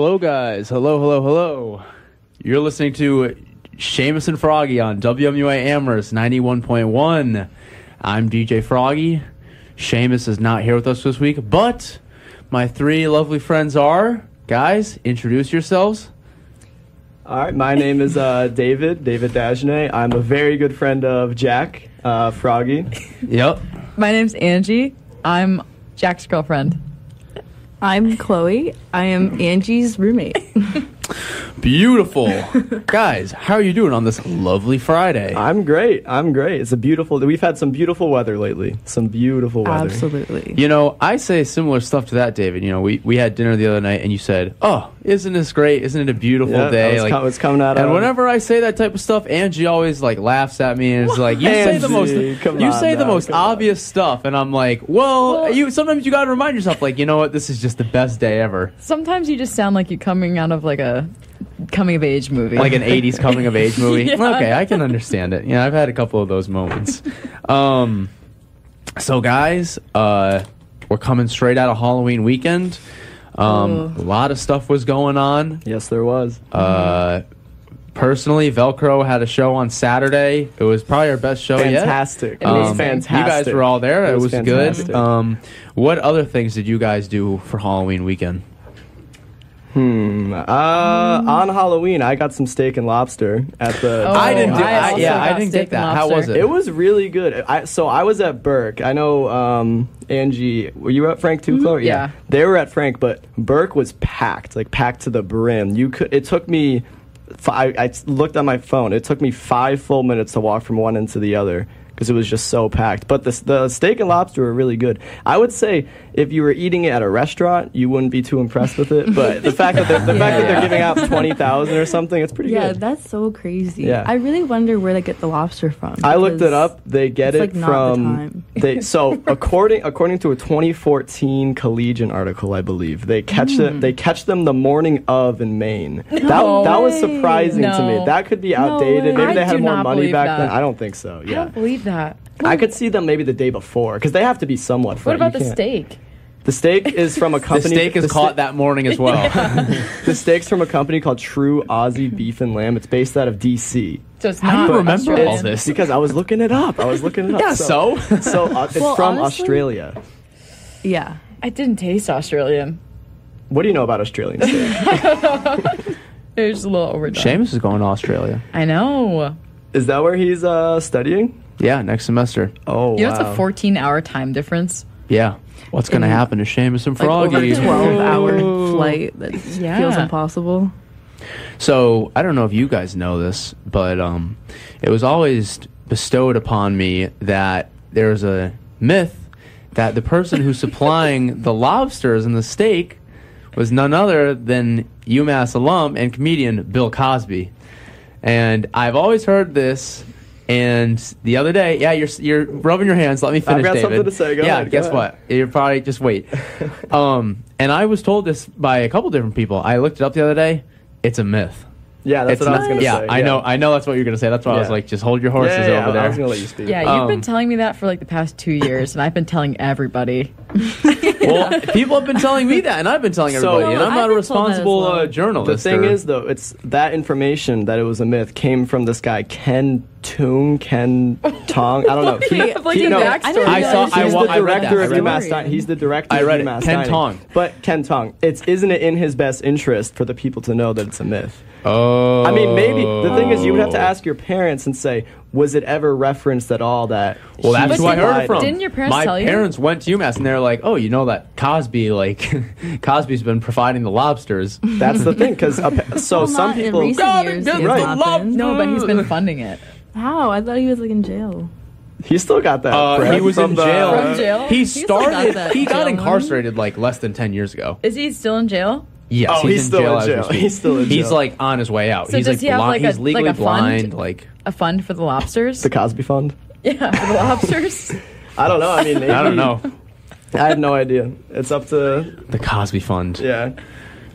Hello, guys. Hello. You're listening to Seamus and Froggy on WMUA Amherst 91.1. I'm DJ Froggy. Seamus is not here with us this week, but my three lovely friends are. Guys, introduce yourselves. All right, my name is David Dagenet. I'm a very good friend of Jack, Froggy. Yep. My name's Angie. I'm Jack's girlfriend. I'm Chloe. I am Angie's roommate. Beautiful. Guys, how are you doing on this lovely Friday? I'm great. It's a beautiful... We've had some beautiful weather lately. Some beautiful weather. Absolutely. You know, I say similar stuff to that, David. You know, we had dinner the other night, and you said, "Oh, isn't this great? Isn't it a beautiful day?" It's coming out. And whenever I say that type of stuff, Angie always like laughs at me and is like, "You say the most obvious stuff," and I'm like, "Well, sometimes you got to remind yourself, like, you know what? This is just the best day ever." Sometimes you just sound like you're coming out of like a coming-of-age movie. Like an 80s coming-of-age movie? Yeah. Okay, I can understand it. Yeah, I've had a couple of those moments. So, guys, we're coming straight out of Halloween weekend. A lot of stuff was going on. Yes, there was. Personally, Velcro had a show on Saturday. It was probably our best show yet. Fantastic. It was fantastic. You guys were all there. It was fantastic. Good. What other things did you guys do for Halloween weekend? On Halloween, I got some steak and lobster at the... I didn't steak get that. and How was it? It was really good. So I was at Burke. I know, Angie, were you at Frank too, Chloe? Yeah. They were at Frank, but Burke was packed to the brim. It took me... I looked on my phone. It took me 5 full minutes to walk from one end to the other because it was just so packed. But the steak and lobster were really good. I would say if you were eating it at a restaurant, you wouldn't be too impressed with it. But the fact that they're giving out 20,000 or something, it's pretty good. Yeah, that's so crazy. Yeah. I really wonder where they get the lobster from. I looked it up. They get it like not from according to a 2014 Collegian article, I believe they catch them the morning of in Maine. That was surprising to me. That could be outdated. Maybe they had more money back then. I don't think so. Yeah, I don't believe that. I could see them maybe the day before because they have to be somewhat fresh. What about the steak? The steak is from a company. The steak is caught that morning as well. The steak's from a company called True Aussie Beef and Lamb. It's based out of D.C. So it's How not do you remember Australian. all this? Because I was looking it up. Yeah, so it's from honestly, Australia. Yeah. I didn't taste Australian. What do you know about Australian steak? It was a little overdone. Seamus is going to Australia. I know. Is that where he's studying? Yeah, next semester. Oh, You know it's a 14-hour time difference? Yeah. What's going to happen to Seamus and Like over Froggy? a 12-hour flight that feels impossible. So, I don't know if you guys know this, but it was always bestowed upon me that there's a myth that the person who's supplying the lobsters and the steak was none other than UMass alum and comedian Bill Cosby. And I've always heard this, and the other day, you're rubbing your hands. Let me finish, I've got David. something to say. Go ahead. Guess what? You're probably just wait. And I was told this by a couple different people. I looked it up the other day. It's a myth. Yeah, that's what I was going to say. I know that's what you're going to say. That's why I was like, just hold your horses over there. I was going to let you speak. Yeah, you've been telling me that for like the past 2 years, and I've been telling everybody. Well, people have been telling me that, and I've been telling everybody, and I'm not a responsible journalist. The thing is, though, it's that information that it was a myth came from this guy, Ken Tong. I don't know. He's the director of UMass. He's the director of UMass. Ken Tong. But Ken Tong, isn't it in his best interest for the people to know that it's a myth? Oh. I mean, maybe the thing is, you would have to ask your parents and say, was it ever referenced at all that? Well, that's who I heard it from. Didn't your parents tell you? My parents went to UMass and they're like, "Oh, you know that Cosby's been providing the lobsters." That's the thing, because some people. In recent years, No, but he's been funding it. How? I thought he was like in jail. He still got that. He was in jail. From jail? He got incarcerated like less than 10 years ago. Is he still in jail? Yes, he's still in jail. He's still in jail. He's like on his way out. So he's does like he have like he's legally a blind. Fund? A fund for the lobsters? The Cosby Fund? Yeah, for the lobsters. I don't know. I mean, maybe. I don't know. I have no idea. It's up to the Cosby Fund. Yeah.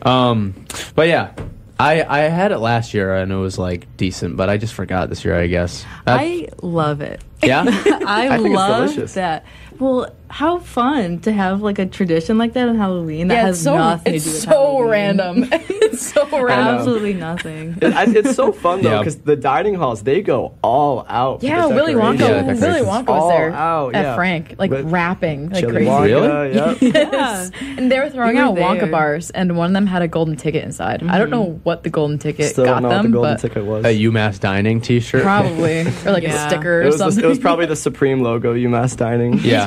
But yeah, I had it last year and it was like decent, but I just forgot this year, I guess. I love it. Yeah? I think it's love delicious. that. Well, how fun to have like a tradition like that on Halloween that has nothing to do with so Halloween. random. It's so random. Absolutely nothing. It's so fun though Yeah. because the dining halls they go all out. for Yeah, the Willy Wonka. decorations. Yeah, Willy decorations. Wonka was there All out, at yeah. Frank, like With rapping like Chili crazy. Wonka, Really? Yep. Yes. And they were throwing You were out Wonka there. bars, and one of them had a golden ticket inside. I don't know what the golden ticket Still got don't know what them, the golden but ticket was. A UMass Dining t-shirt? probably or like a Yeah. sticker or It was, something. it was probably the Supreme logo, UMass Dining. Yeah.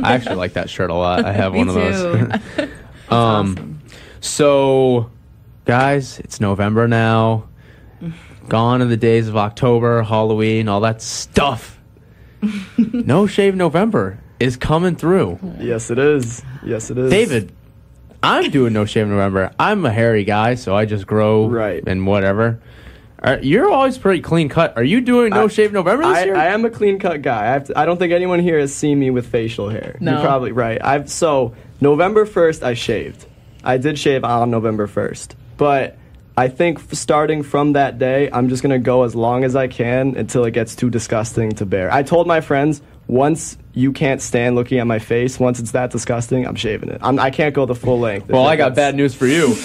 I actually like that shirt a lot. I have Me one of those. too. Um, So, guys, it's November now. Gone are the days of October, Halloween, all that stuff. No Shave November is coming through. Yes, it is. Yes, it is. David, I'm doing No Shave November. I'm a hairy guy, so I just grow Right. and whatever. You're always pretty clean cut. Are you doing No Shave November this year? I am a clean cut guy. I don't think anyone here has seen me with facial hair. No. You're probably right. So November 1st, I shaved. I did shave on November 1st, but I think starting from that day, I'm just gonna go as long as I can until it gets too disgusting to bear. I told my friends once you can't stand looking at my face, once it's that disgusting, I'm shaving it. I can't go the full length. Well, I got bad news for you.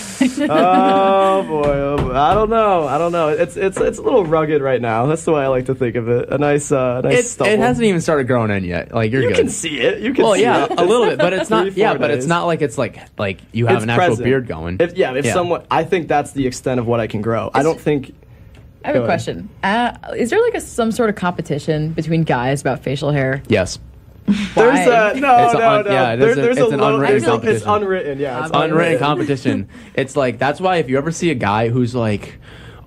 Oh boy, I don't know. It's a little rugged right now. That's the way I like to think of it. A nice stubble. It hasn't even started growing in yet. Like you're You good. can see it. You can Well, see yeah, it. a little bit, but it's not. 3-4 Yeah, but it's days. not like it's like you have It's an actual present. beard going. If someone, I think that's the extent of what I can grow. I don't think. I have Go a ahead. question. Is there like some sort of competition between guys about facial hair? Yes, There's Why? no. Yeah, there's There's an unwritten It's competition. unwritten. Yeah, it's unwritten competition. It's like that's why if you ever see a guy who's like,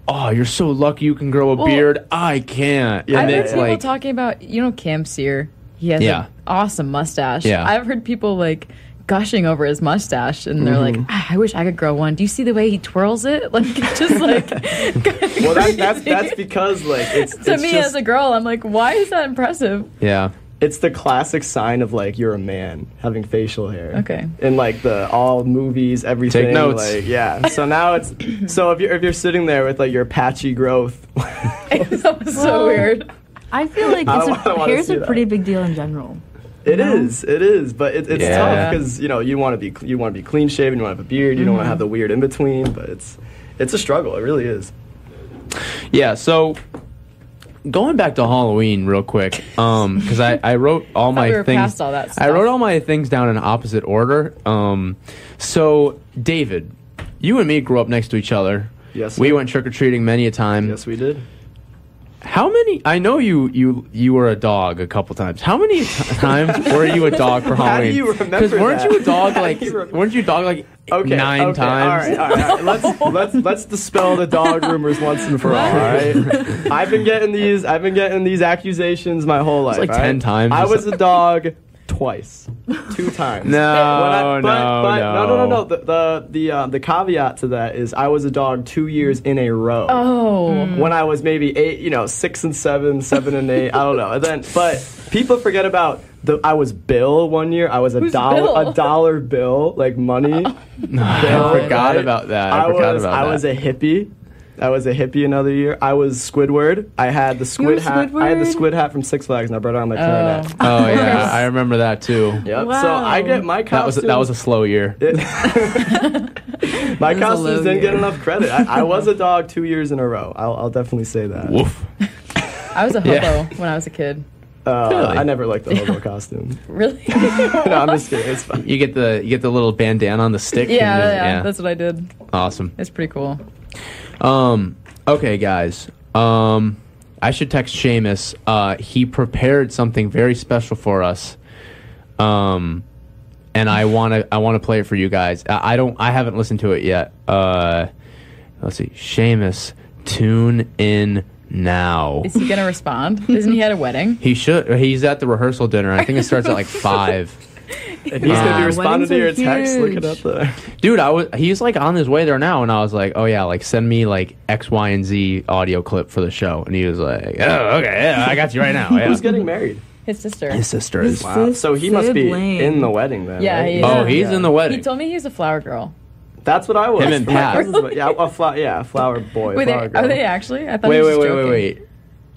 "Oh, you're so lucky you can grow a Well, beard," I can't. Yeah, I've and heard it's people like, talking about, Cam Sear. He has Yeah. an awesome mustache. Yeah. I've heard people like gushing over his mustache, and they're like, I wish I could grow one. Do you see the way he twirls it? Like, it's just like. Well, that's because like it's to it's me just, as a girl, I'm like, why is that impressive? yeah. it's the classic sign of like you're a man having facial hair. Okay. In like the all movies, everything. Take notes. Like yeah. So now it's so if you're sitting there with like your patchy growth. That was so Well, weird. I feel like I don't wanna hair's see a that. pretty big deal in general. It is, but it's Yeah. tough because you want to be clean shaven, you want to have a beard, you don't want to have the weird in between, but it's a struggle. It really is. Yeah, so going back to Halloween real quick, because I wrote all my we were things. past all that I wrote stuff. all my things down in opposite order. So David, you and me grew up next to each other. Yes, We sir. went trick or treating many a time. Yes, we did. How many? I know you were a dog a couple times. How many times were you a dog for How do Halloween? you remember weren't that? you a dog How like? do you Weren't you a dog like Okay, 9 okay, times? All right. Let's dispel the dog rumors once and for all. All right. I've been getting these accusations my whole life. like all right? 10 times I or was a dog twice, 2 times. No, No. The caveat to that is I was a dog 2 years in a row. Oh. When I was maybe 8, 6 and 7, 7 and 8, I don't know. And then, but people forget about I was Bill one year. I was Who's a Bill? dollar bill, like money. I Bill, forgot right? about that. I forgot about I that. was a hippie. I was a hippie another year. I was Squidward. I had the squid were hat. I had the Squidward? squid hat from Six Flags, and I brought it on my clarinet. Oh yeah, I remember that too. Yep. Wow. So I get my costumes. That was a slow year. My It was a costumes low didn't get year. enough credit. I was a dog 2 years in a row. I'll definitely say that. Woof. I was a hobo Yeah. when I was a kid. Really? I never liked the hobo costume. Really? No, I'm just kidding. It's fine. You get the little bandana on the stick. and yeah, just- yeah, that's what I did. awesome. It's pretty cool. Okay, guys. I should text Seamus. He prepared something very special for us. And I wanna play it for you guys. I haven't listened to it yet. Let's see. Seamus, tune in now. Is he gonna respond? Isn't he at a wedding? He should. He's at the rehearsal dinner. I think it starts at like 5. If he's gonna be responding weddings to are your text, look it huge. up there. Dude, he's like on his way there now, and I was like, oh yeah, like send me like X, Y, and Z audio clip for the show, and he was like, oh okay, yeah, I got you right now. Yeah. Who's getting married? His sister. His sister is. Wow. So he must be Sibling. in the wedding then. Yeah, right? he is. Oh, he's in the He wedding. told me he's a flower girl. That's what I was. Him and For my Pat. cousins, but yeah, a flower boy. Wait, flower girl. are they actually? I thought Wait, he was wait, just wait, joking. wait, wait.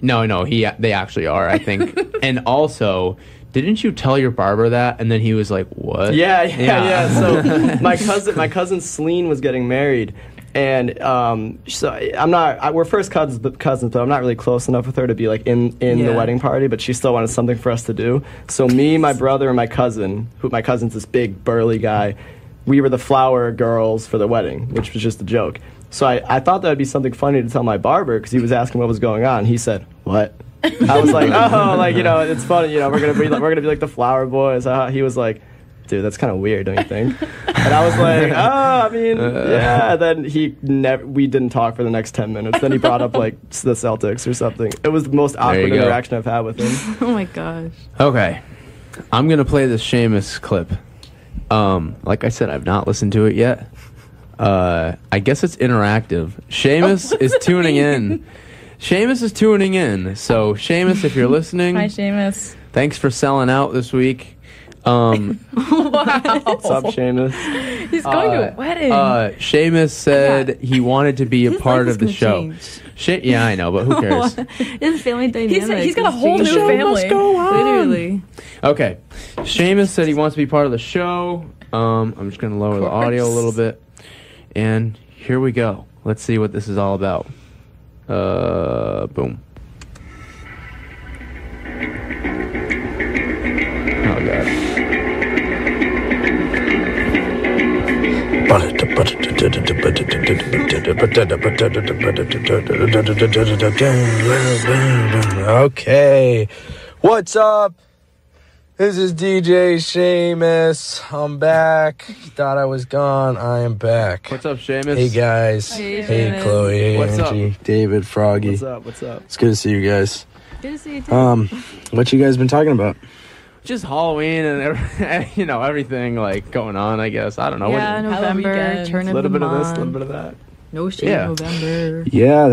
No, they actually are, I think. And also, didn't you tell your barber that? And then he was like, "What?" Yeah. So my cousin Celine was getting married, and so we're first cousins, but I'm not really close enough with her to be like in the wedding party. But she still wanted something for us to do. So me, my brother, and my cousin's this big burly guy. We were the flower girls for the wedding, which was just a joke. So I thought that would be something funny to tell my barber because he was asking what was going on. He said, "What?" I was like, "Oh, like, it's funny. We're gonna be like the flower boys." He was like, "Dude, that's kind of weird, don't you think?" And I was like, "Oh, I mean, yeah." Then we didn't talk for the next 10 minutes. Then he brought up like the Celtics or something. It was the most awkward interaction I've had with him. Oh my gosh. Okay, I'm gonna play this Seamus clip. Like I said, I've not listened to it yet. I guess it's interactive. Seamus is tuning in. Seamus is tuning in. So, Seamus, if you're listening... Hi, Seamus. Thanks for selling out this week. Wow. What's up, Seamus? He's going to a wedding. Seamus said he wanted to be a part of the show. Yeah, I know, but who cares? It's family dynamic. He's got a whole new family. Literally. Okay. Seamus said he wants to be part of the show. I'm just going to lower the audio a little bit. And here we go. Let's see what this is all about. Boom. Oh, God. Okay. What's up? This is DJ Seamus. I'm back. Thought I was gone. I am back. What's up, Seamus? Hey, guys. Hey, Chloe. Hey, What's Angie. up? David, Froggy. What's up? It's good to see you guys. Good to see you too. What you guys been talking about? Just Halloween and everything like going on, I guess. I don't know. Yeah, November. Turn A of little the bit of this, a month. little bit of that. No shade, Yeah. November. Yeah,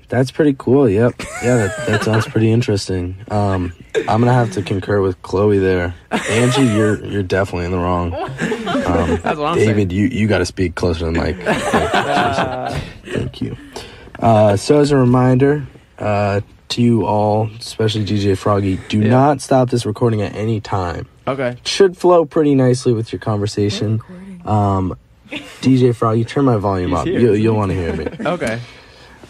that's pretty cool. Yep. Yeah, that sounds pretty interesting. I'm gonna have to concur with Chloe there. Angie, you're definitely in the wrong. That's what I'm David, saying. you got to speak closer to the mic. Thank you. So as a reminder to you all, especially DJ Froggy, do not stop this recording at any time. Okay. It should flow pretty nicely with your conversation. DJ Froggy, turn my volume up. You'll want to hear me. Okay.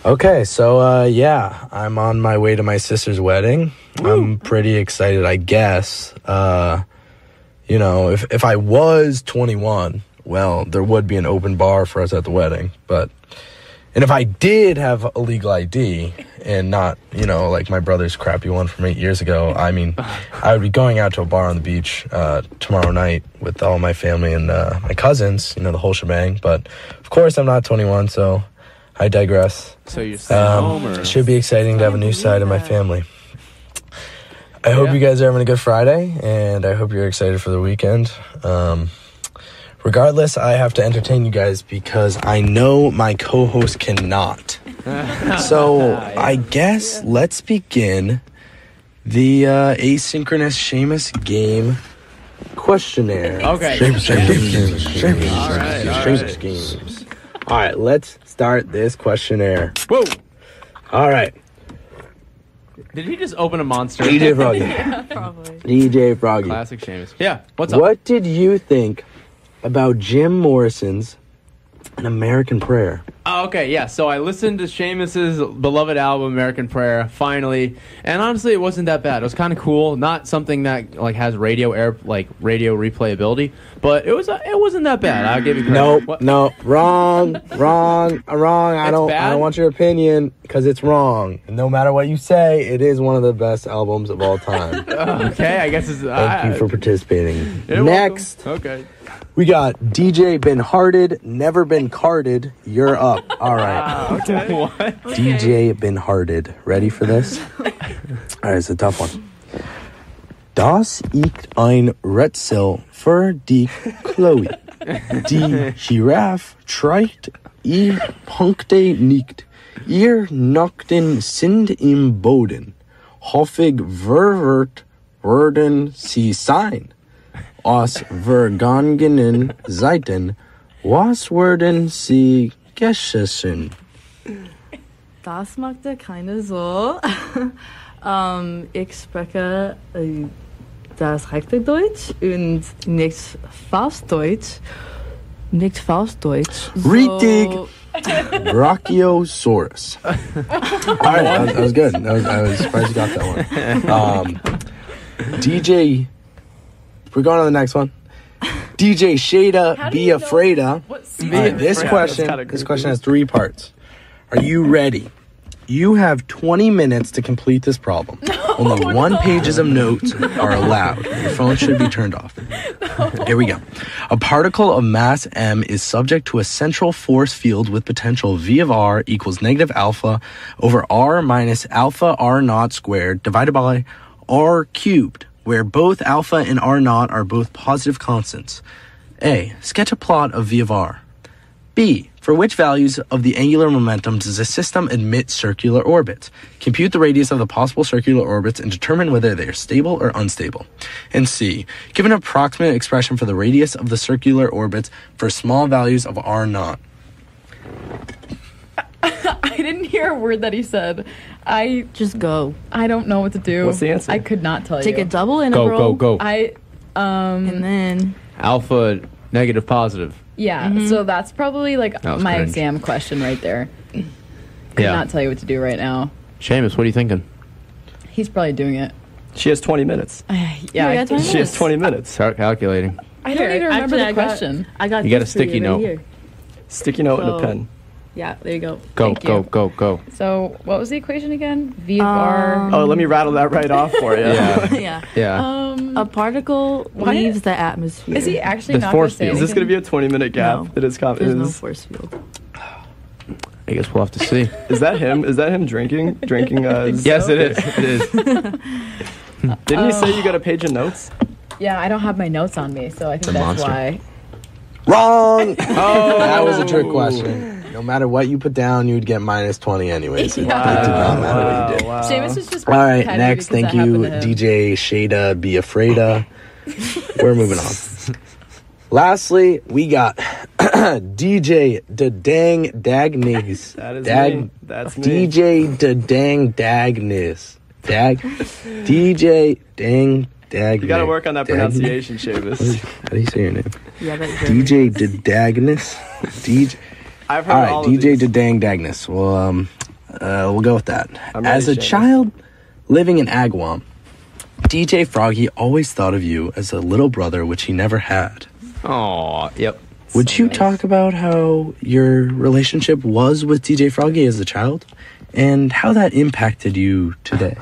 Okay, so I'm on my way to my sister's wedding. Woo. I'm pretty excited, I guess. If I was 21, well, there would be an open bar for us at the wedding. And if I did have a legal ID and not, like my brother's crappy one from 8 years ago, I mean, I would be going out to a bar on the beach tomorrow night with all my family and my cousins, the whole shebang. But, of course, I'm not 21, so I digress. So you're staying home? Or? It should be exciting to have a new side of my family. I hope you guys are having a good Friday, and I hope you're excited for the weekend. Regardless, I have to entertain you guys because I know my co-host cannot. So I guess let's begin the asynchronous Seamus game questionnaire. Okay. Seamus games. All right, let's start this questionnaire. Whoa. All right. Did he just open a monster? DJ Froggy. Yeah, probably. DJ Froggy. Classic Seamus. Yeah. What's up? What did you think about Jim Morrison's An American Prayer? Oh, okay, yeah. So I listened to Seamus's beloved album, American Prayer, finally, and honestly, it wasn't that bad. It was kind of cool. Not something that has radio replayability, but it wasn't that bad. I'll give you credit. No, wrong. I don't want your opinion because it's wrong. No matter what you say, it is one of the best albums of all time. Okay, I guess it's. Thank you for participating. You're Next. welcome. Okay. We got DJ Been Hearted, Never Been Carded. You're up. All right. Okay. What? DJ Been Hearted. Ready for this? All right, it's a tough one. Das ich ein Rätsel für die Chloe. Die Giraffe trägt ihr Punkte nicht. Ihr Nackten sind im Boden. Hoffig werden sie sein. Aus vergangenen Zeiten, was werden sie geschissen? Das macht keine so. Ich spreche das rechte Deutsch und nicht fast Deutsch. Nicht fast Deutsch. Richtig. Brachiosaurus. All right, that was good. I was surprised you got that one. DJ, we're going on the next one. DJ Shada Be Afraida. This question has 3 parts. Are you ready? You have 20 minutes to complete this problem. Only 1 pages of notes are allowed. Your phone should be turned off. Here we go. A particle of mass m is subject to a central force field with potential V of r equals negative alpha over r minus alpha r naught squared divided by r cubed, where both alpha and r naught are both positive constants. A. Sketch a plot of V of r. B. For which values of the angular momentum does a system emit circular orbits? Compute the radius of the possible circular orbits and determine whether they are stable or unstable. And C. Give an approximate expression for the radius of the circular orbits for small values of r naught. I didn't hear a word that he said. Just go. I don't know what to do. What's the answer? I could not tell you. Take a double integral. Go. And then Alpha, negative, positive. Yeah, so that's probably like That was my cringe. exam question right there. Could Yeah. not tell you what to do right now. Seamus, what are you thinking? He's probably doing it. She has 20 minutes. Yeah, I got 20 She has 20 minutes. Start calculating. I don't even remember the question. I got You got a this for you sticky right note. here. Sticky note and a So- pen. Yeah, there you go. Go, Thank you. go. So what was the equation again? V of R. Oh, let me rattle that right off for you. Yeah. Yeah. Yeah. A particle Why- leaves the atmosphere. Is he actually The not force going to say field. Is this going to be a 20-minute gap? No. It is. There's no force field. I guess we'll have to see. Is that him? Is that him drinking? Yes, it is. It is. Didn't you say you got a page of notes? Yeah, I don't have my notes on me, so I think The that's monster. why. Wrong! Oh! That was a trick question. No matter what you put down, you would get minus 20 anyways. It did not matter what you did. Wow. Seamus is just All right, petty next, because thank that you, happened to him. DJ Shada Be Afraida. We're moving on. Lastly, we got DJ Da Dang Dagnis. That is me. That's me. DJ Da Dang Dagnis. DJ Dang Dagnis. You got to work on that pronunciation, Seamus. How do you say your name? Yeah, that's DJ Da Dagnis. DJ. I've heard All right, all of DJ these. Da Dang Dagnis. Well, we'll go with that. I'm ready, As a Seamus. child living in Agawam, DJ Froggy always thought of you as a little brother, which he never had. Aw, yep. Would you talk about how your relationship was with DJ Froggy as a child and how that impacted you today?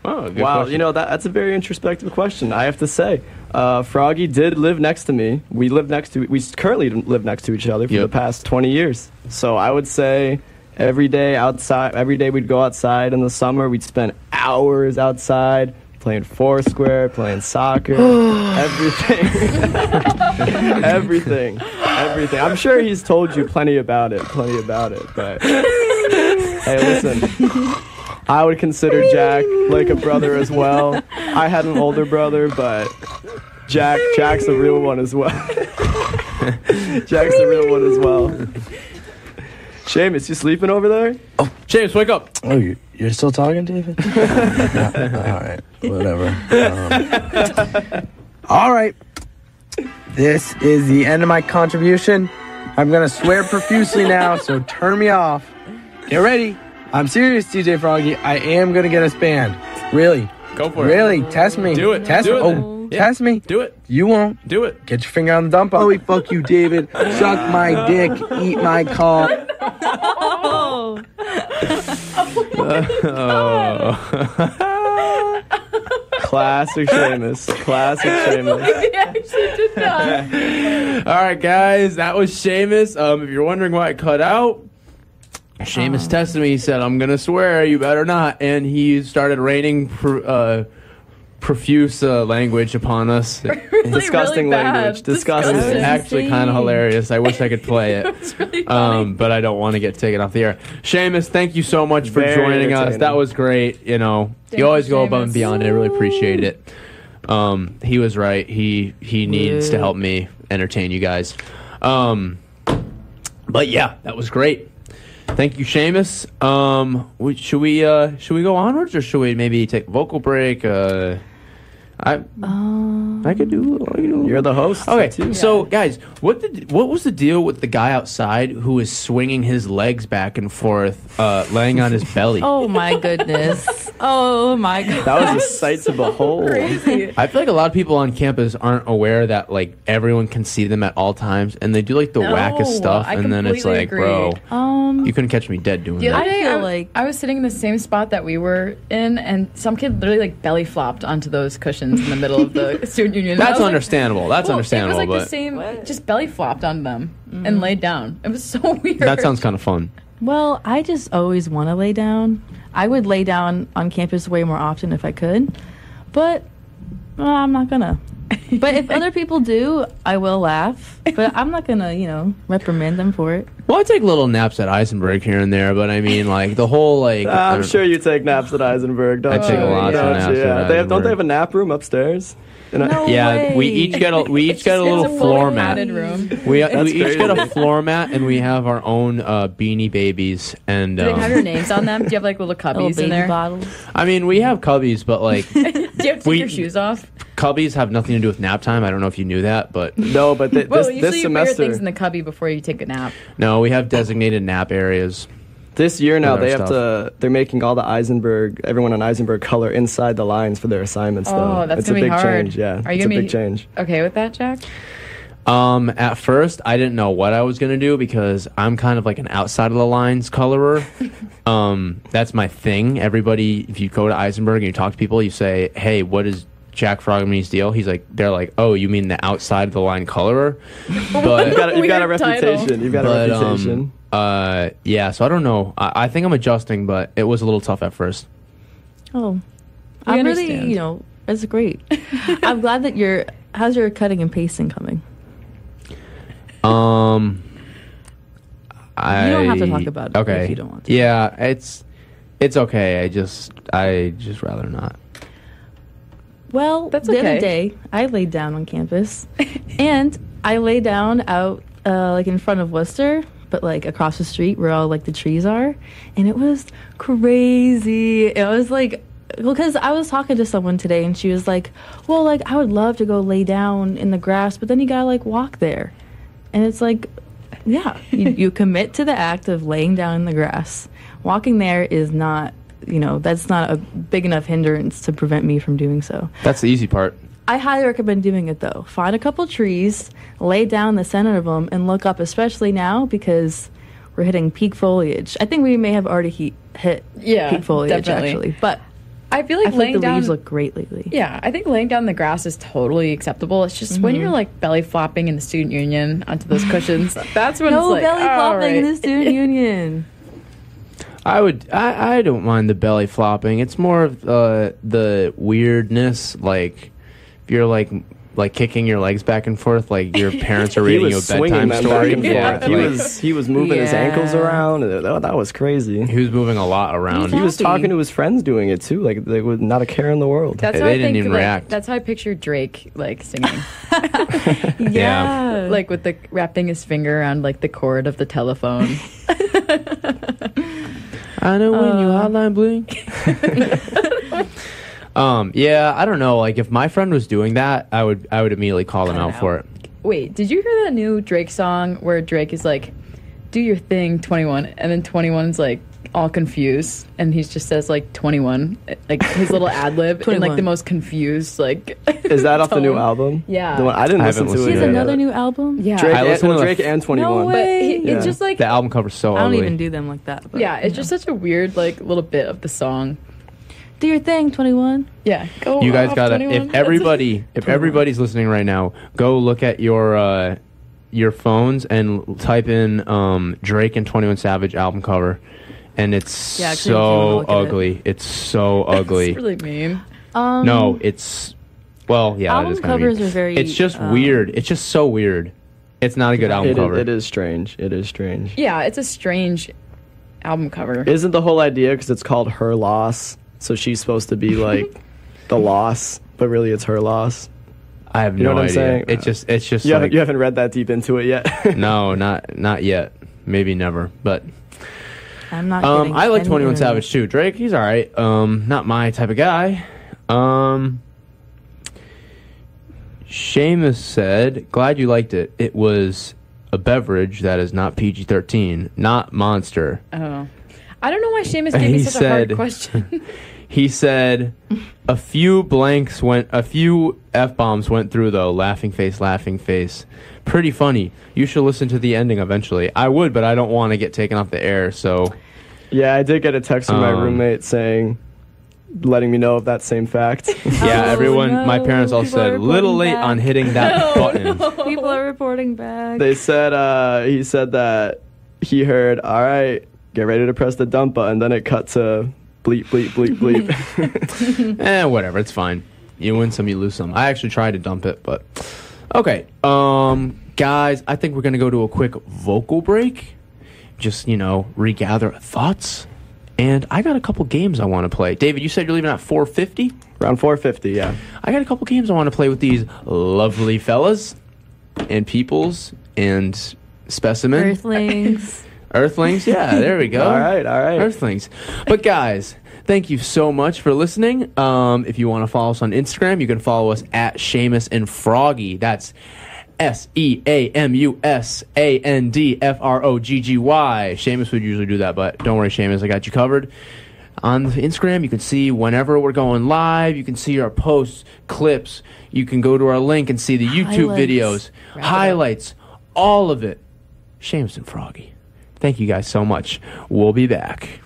Oh, good Wow, question. you know, that's a very introspective question, I have to say. Froggy did live next to me. We currently live next to each other for Yep. the past 20 years. So I would say every day we'd go outside in the summer. We'd spend hours outside playing Foursquare, playing soccer, everything. everything. I'm sure he's told you plenty about it, but hey, listen. I would consider Jack like a brother as well. I had an older brother, but Jack's a real one as well. Jack's a real one as well. Seamus, you sleeping over there? Oh, James, wake up. Oh, you're still talking, David? All right, whatever. All right. This is the end of my contribution. I'm going to swear profusely now, so turn me off. Get ready. I'm serious, DJ Froggy. I am going to get us banned. Really. Go for it. Really. Test me. Do it. Test Do me. it. Oh, Yeah. test me. Do it. You won't. Do it. Get your finger on the dump. Oh, fuck you, David. Suck my dick. Eat my cock. Classic Seamus. Classic Seamus. He actually did not. All right, guys, that was Seamus. If you're wondering why it cut out, Seamus tested me. He said, "I'm gonna swear, you better not," and he started raining profuse language upon us. Disgusting really bad. language. Disgusting. It's actually kind of hilarious. I wish I could play it. It's really funny. But I don't want to get taken off the air. Seamus, thank you so much for Very joining us. entertaining. That was great. You know, Thank you always you, go above and Seamus. beyond. I really appreciate it. He was right. He needs to help me entertain you guys. But yeah, that was great. Thank you, Seamus. Should we go onwards, or should we maybe take a vocal break? I could do. You're the host. Okay, too. so guys, what was the deal with the guy outside who was swinging his legs back and forth, laying on his belly? Oh my goodness! Oh my god! That was a sight to behold. Crazy. I feel like a lot of people on campus aren't aware that like everyone can see them at all times, and they do like the wackest stuff, and then it's like, completely agree. bro, you couldn't catch me dead doing The other that. day, feel like- I was sitting in the same spot that we were in, and some kid literally like belly flopped onto those cushions in the middle of the student union. That's I was like, understandable. That's understandable, It was like but the same, just belly flopped on them and laid down. It was so weird. that sounds kind of fun. Well, I just always want to lay down. I would lay down on campus way more often if I could, but I'm not gonna. But if other people do, I will laugh. But I'm not gonna, reprimand them for it. Well, I take little naps at Eisenberg here and there, but I mean, like the whole like. I'm sure you take naps at Eisenberg, don't I take you? lots of Don't naps you? at Yeah. Don't Eisenberg. they have a nap room upstairs? No Yeah, way. we each get a little It's a floor fully mat. padded room. We That's each get a crazy. floor mat, and we have our own Beanie Babies. And Do they have your names on them? Do you have like little Little cubbies baby in there? bottles. I mean, we have cubbies, but like Do you have to take We- your shoes off? cubbies have nothing to do with nap time. I don't know if you knew that, but No, but Well, this usually you put your semester, things in the cubby before you take a nap. no, we have designated nap areas. this year now, with our they have stuff. they're making all the everyone on Eisenberg color inside the lines for their assignments, though. Oh, that's it's gonna a be big hard. change, yeah. Are you it's a gonna big be change. okay with that, Jack? At first, I didn't know what I was gonna do because I'm kind of like an outside of the lines colorer. That's my thing. Everybody, if you go to Eisenberg and you talk to people, you say, "Hey, what is Jack Frogman's deal?" They're like, "Oh, you mean the outside of the line colorer?" But You've got a Weird title. reputation. You've got a But, reputation. yeah, so I don't know. I think I'm adjusting, but it was a little tough at first. Oh, We I'm understand. really, it's great. I'm glad that how's your cutting and pasting coming? You don't have to talk about it okay. if you don't want to. Yeah, it's okay. I just rather not. Well, That's the okay. other day I laid down on campus, and I lay down out like in front of Worcester, but like across the street where all like the trees are, and it was crazy. It was like, because I was talking to someone today, and she was like, "Well, like I would love to go lay down in the grass, but then you gotta like walk there," and it's like, yeah, you commit to the act of laying down in the grass. Walking there is not. That's not a big enough hindrance to prevent me from doing so. That's the easy part. I highly recommend doing it though. Find a couple trees, lay down in the center of them, and look up, especially now because we're hitting peak foliage. I think we may have already hit peak foliage definitely. actually, but I feel like I feel laying like the down. leaves look great lately. Yeah, I think laying down in the grass is totally acceptable. It's just when you're like belly flopping in the student union onto those cushions, that's when No it's like, belly all flopping in right. the student union. I don't mind the belly flopping. It's more of the weirdness, like if you're like kicking your legs back and forth, like your parents are He reading you a was swinging bedtime them story. back and Yeah, forth. He was moving his ankles Yeah. around. That was crazy. he was moving a lot around. He was Happy. talking to his friends doing it too, like they would not a care in the world. That's They how I didn't think, even like, react. That's how I picture Drake like singing, Yeah. like with the wrapping his finger around like the cord of the telephone. I know when you hotline blink. Yeah, I don't know. Like if my friend was doing that, I would immediately call him Cut it out for out. it. Wait, did you hear that new Drake song where Drake is like, "Do your thing, 21," and then 21's like all confused, and he just says like 21, like his little ad lib in like 21. the most confused like. Is that off the new tone. album? Yeah. The one, I didn't I listen haven't to it. He has Yeah. yet. another new album. Yeah, Drake, I and, listened to the Drake and 21. but way. Yeah. it's just like The album cover's so I don't ugly. even do them like that. But, yeah, it's just such a weird like little bit of the song. do your thing, 21. Yeah, go. You guys off, gotta. 21. If everybody's listening right now, go look at your phones and type in Drake and 21 Savage album cover, and it's Yeah, actually, if you wanna so look at it. ugly. It's so ugly. It's really mean. No, it's well, yeah. Album it is kinda covers mean. are very, It's just weird. It's just so weird. It's not a good album cover. It is strange. It is strange. Yeah, it's a strange album cover. Isn't the whole idea because it's called Her Loss, so she's supposed to be like the loss, but really it's her loss? I have You know no what I'm idea. saying? It's just You like haven't read that deep into it yet. no, not yet. Maybe never. But I'm not getting I like any 21 internet. Savage too. Drake, he's all right. Not my type of guy. Seamus said, glad you liked it. It was a beverage that is not PG-13, not Monster. Oh. I don't know why Seamus gave me such a hard question. He said, a few F-bombs went through though. Laughing face, laughing face. Pretty funny. You should listen to the ending eventually. I would, but I don't want to get taken off the air, so. Yeah, I did get a text from my roommate saying, letting me know of that same fact. Yeah, everyone, no. my parents all People are said, little reporting late back. on hitting that button. People are reporting back. They said, he said that he heard, all right, get ready to press the dump button. Then it cut to bleep, bleep, bleep, bleep. Whatever, it's fine. You win some, you lose some. I actually tried to dump it, but okay. Guys, I think we're gonna go to a quick vocal break. Just, regather thoughts. And I got a couple games I want to play. David, you said you're leaving at 4:50? Around 4:50, yeah. I got a couple games I want to play with these lovely fellas and peoples and specimen. Earthlings. Earthlings, yeah, there we go. All right. Earthlings. But guys, thank you so much for listening. If you want to follow us on Instagram, you can follow us at Seamus and Froggy. That's SEAMUSANDFROGGY. Seamus would usually do that, but don't worry, Seamus, I got you covered. On Instagram, you can see whenever we're going live. You can see our posts, clips. You can go to our link and see the YouTube videos, highlights, all of it. Seamus and Froggy. Thank you guys so much. We'll be back.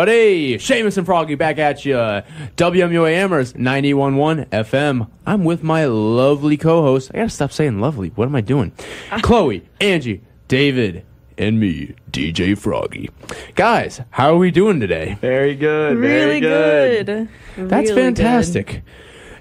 everybody. Seamus and Froggy back at you. WMUA Amherst, 91.1 FM. I'm with my lovely co-host. I gotta stop saying lovely. What am I doing? Chloe, Angie, David, and me, DJ Froggy. Guys, how are we doing today? Very good. Really good. That's Really fantastic. good.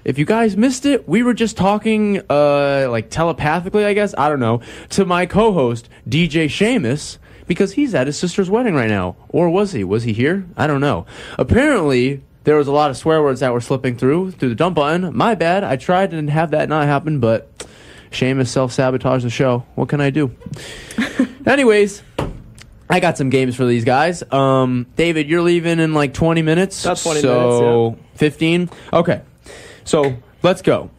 If you guys missed it, we were just talking, like telepathically, I guess, I don't know, to my co-host, DJ Seamus, because he's at his sister's wedding right now. Or was he? Was he here? I don't know. Apparently, there was a lot of swear words that were slipping through the dump button. My bad. I tried to have that not happen, but Seamus self-sabotaged the show. What can I do? Anyways, I got some games for these guys. David, you're leaving in like 20 minutes. About 20 minutes, So 15? Okay. So let's go.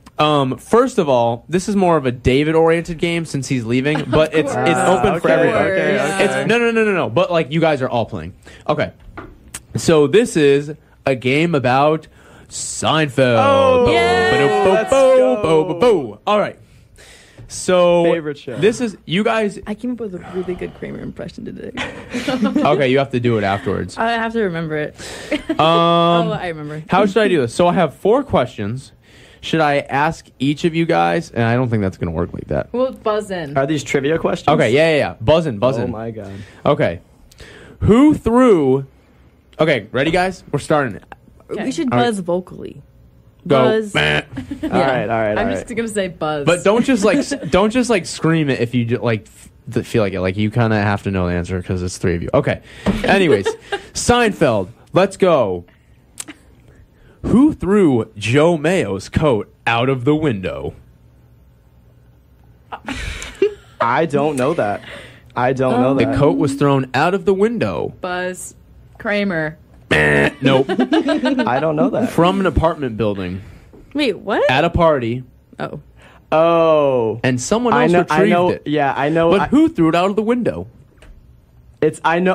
First of all, this is more of a David-oriented game since he's leaving, but it's open for everybody. Okay. It's no. But like you guys are all playing. Okay. So this is a game about Seinfeld. Oh, yeah. let's go. All right. So Favorite show. this is you guys. I came up with a really good Kramer impression today. Okay, you have to do it afterwards. I have to remember it. I remember. How should I do this? So I have 4 questions. Should I ask each of you guys? And I don't think that's going to work like that. We'll buzz in. Are these trivia questions? Okay, yeah. Buzz in. Oh my god. Okay. Who threw... Okay, ready, guys? We're starting it. Okay. We should All right. buzz vocally. Go. Buzz. Meh. All right. I'm just gonna say buzz. But don't just like scream it if you feel like it. Like you kind of have to know the answer because it's 3 of you. Okay. Anyways, Seinfeld. Let's go. Who threw Joe Mayo's coat out of the window? I don't know that. The coat was thrown out of the window. Buzz. Kramer. Nope. I don't know that. From an apartment building Wait, what? at a party, Oh. Oh. and someone I else know. retrieved I know. it. Yeah, I know. But who threw it out of the window? I know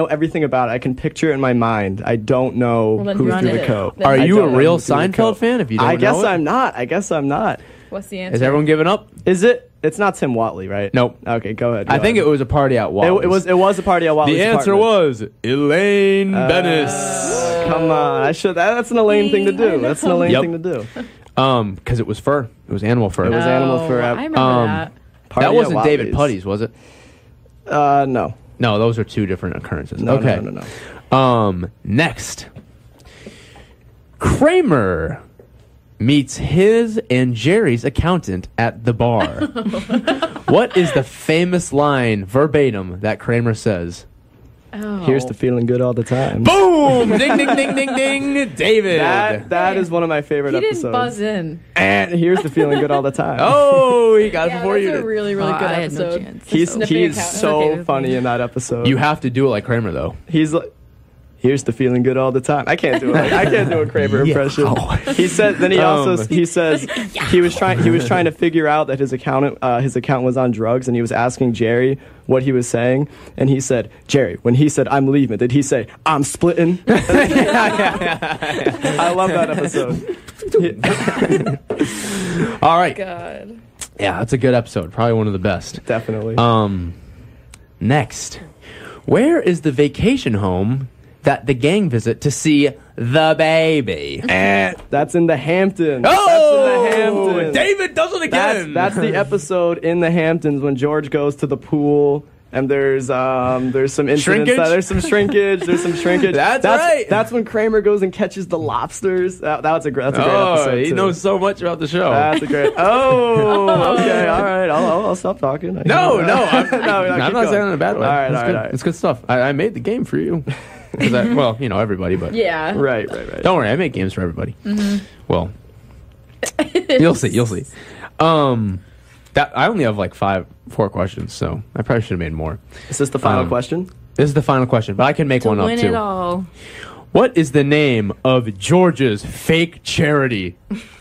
everything about it. I can picture it in my mind. I don't know Well, then who run threw the it. coat. Then Are I you don't a know real who threw the Seinfeld coat. fan? If you don't I guess know it? I'm not. I guess I'm not. What's the answer? Is everyone giving up? Is it? It's not Tim Watley, right? Nope. Okay, go ahead. I think it was a party at Wally's. It was a party at Watley's The answer apartment. was Elaine Bennis. Come on, that's an Elaine thing to do. That's an Elaine Yep. thing to do. Because it was fur. It was animal fur. It was animal fur. I remember that. Party That at wasn't David Watley's. Putty's, was it? No. No, those are 2 different occurrences. No, okay. no. Next. Kramer meets his and Jerry's accountant at the bar. What is the famous line verbatim that Kramer says? Oh. Here's to feeling good all the time. Boom! Ding, ding, ding, ding, ding. David. That is one of my favorite He episodes. didn't buzz in. And here's the feeling good all the time. Oh, he got it Yeah, before that's you a did. really, really good I had no episode. chance. He's Sniffing he's accountant. so Okay with funny me. in that episode. You have to do it like Kramer, though. He's like, here's the feeling good all the time. I can't do it. I can't do a Kramer impression. He said. Then he also he says he was trying to figure out that his accountant was on drugs, and he was asking Jerry what he was saying, and he said, Jerry, when he said I'm leaving, did he say I'm splitting? I love that episode. All right. God. Yeah, that's a good episode. Probably one of the best. Definitely. Next. Where is the vacation home that the gang visit to see the baby? That's in the Hamptons. Oh! That's in the Hamptons. David does it again. That's the episode in the Hamptons when George goes to the pool and there's some incidents. Shrinkage? There's some shrinkage. That's right. That's when Kramer goes and catches the lobsters. That's a great episode. He too. knows so much about the show. That's a great. Oh, okay, all right. I'll stop talking. I'm keep not going. saying it in a bad way. All right, It's all good. right. It's good stuff. I made the game for you. Well, everybody, but Yeah. Right. don't worry, I make games for everybody. Well, you'll see. That I only have like 4 questions, so I probably should have made more. Is this the final question? This is the final question, but I can make To one up win too. it all. What is the name of George's fake charity?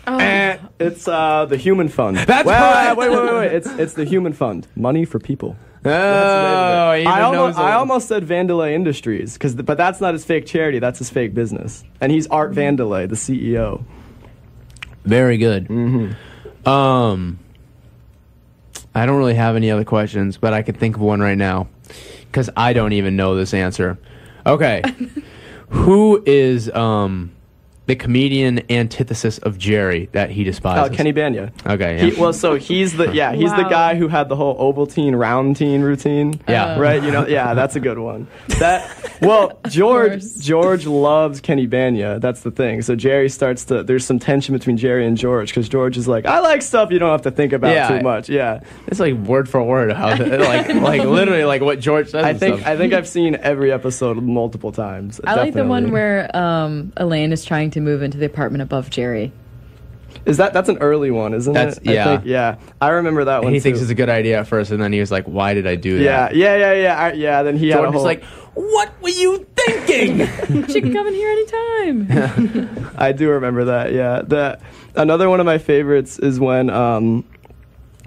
It's the Human Fund. That's wait, correct. wait. It's the Human Fund. Money for people. Oh, he even knows I it. almost said Vandelay Industries, but that's not his fake charity. That's his fake business, and he's Art Vandelay, the CEO. Very good. I don't really have any other questions, but I could think of one right now because I don't even know this answer. Okay. Who is the comedian antithesis of Jerry that he despises? Oh, Kenny Bania. Okay. Yeah. He's the the guy who had the whole Ovaltine Roundtine routine. Yeah. Right. That's a good one. George loves Kenny Bania. That's the thing. So Jerry there's some tension between Jerry and George because George is like, I like stuff you don't have to think about too much. Yeah. It's like word for word how like literally like what George says. I think I've seen every episode multiple times. I like the one where Elaine is trying to move into the apartment above Jerry. That's an early one, isn't it? Yeah. I remember that one. He thinks it's a good idea at first, and then he was like, "Why did I do that?" Yeah. Then he George had a was like, "What were you thinking?" She can come in here anytime. I do remember that. Yeah. Another one of my favorites is when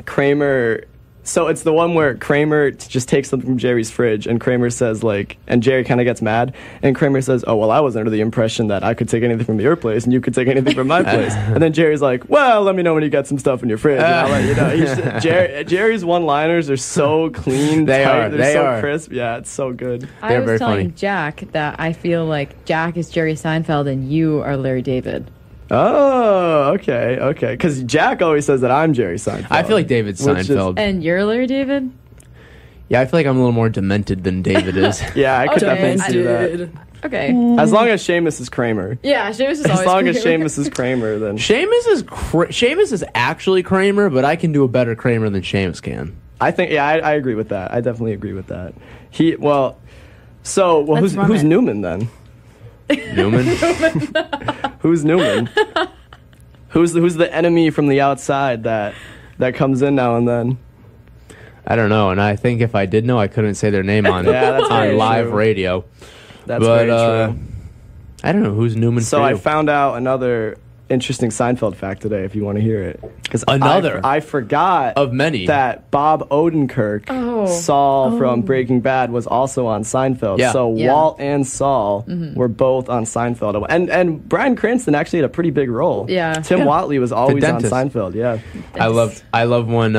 Kramer. So it's the one where Kramer just takes something from Jerry's fridge, and Kramer says and Jerry kind of gets mad, and Kramer says, "Oh well, I was under the impression that I could take anything from your place, and you could take anything from my place." And then Jerry's like, "Well, let me know when you get some stuff in your fridge, and I'll let you know." Jerry's one-liners are so clean, they're so crisp. Yeah, it's so good. I was telling Jack that I feel like Jack is Jerry Seinfeld and you are Larry David. Oh, okay. Because Jack always says that I'm Jerry Seinfeld. I feel like David's Seinfeld. And you're Larry David? Yeah, I feel like I'm a little more demented than David is. Yeah, I could definitely see that. Okay. As long as Seamus is Kramer. Yeah, Seamus is always As long Kramer. as Seamus is Kramer, then... Seamus is actually Kramer, but I can do a better Kramer than Seamus can. I think, I agree with that. I definitely agree with that. Who's Newman, then? Newman? Who's Newman? Who's the enemy from the outside that comes in now and then? I don't know, and I think if I did know, I couldn't say their name on on live true. Radio. That's very true. I don't know who's Newman. So I found out another interesting Seinfeld fact today, if you want to hear it. Because I forgot of many that Bob Odenkirk, Saul from Breaking Bad, was also on Seinfeld. Yeah. So Walt and Saul were both on Seinfeld, and Bryan Cranston actually had a pretty big role. Yeah. Tim Whatley was always on dentist. Seinfeld. Yeah. I love when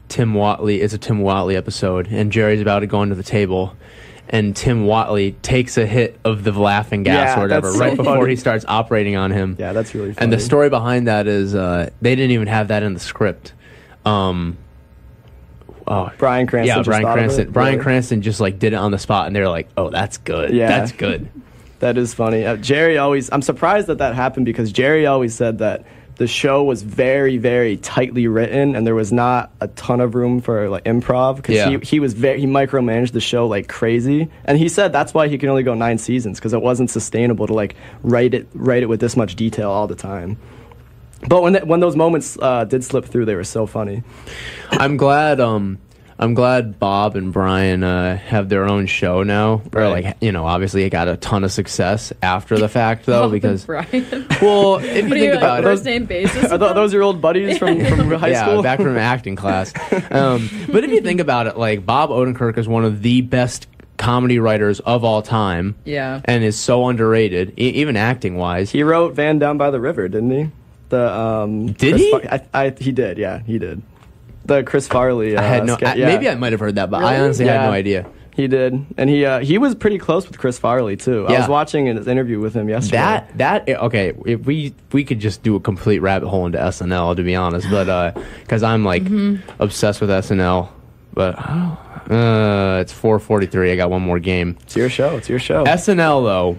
Tim Whatley, it's a Tim Whatley episode, and Jerry's about to go into the table, and Tim Whatley takes a hit of the laughing gas or whatever right before he starts operating on him. Yeah, that's really funny. And the story behind that is they didn't even have that in the script. Bryan Cranston. Yeah, Bryan Cranston. Bryan Cranston just like did it on the spot, and they were like, "Oh, that's good. Yeah. That's good." That is funny. I'm surprised that happened because Jerry always said that the show was very, very tightly written, and there was not a ton of room for like improv because he micromanaged the show like crazy, and he said that's why he can only go 9 seasons because it wasn't sustainable to like write it with this much detail all the time. But when those moments did slip through, they were so funny. I'm glad Bob and Brian have their own show now. Or obviously it got a ton of success after the fact though, because Brian. Well, if you think about it, first name basis. Are those your old buddies from high school? Yeah, back from acting class. But if you think about it, like Bob Odenkirk is one of the best comedy writers of all time. Yeah. And is so underrated, even acting wise. He wrote Van Down by the River, didn't he? Did he? He did. Yeah, he did. The Chris Farley. I had no. Maybe I might have heard that, but really? I honestly had no idea. He did, and he was pretty close with Chris Farley too. Yeah. I was watching his interview with him yesterday. Okay. If we could just do a complete rabbit hole into SNL, to be honest, but because I'm like obsessed with SNL, but it's 4:43. I got one more game. It's your show. SNL though.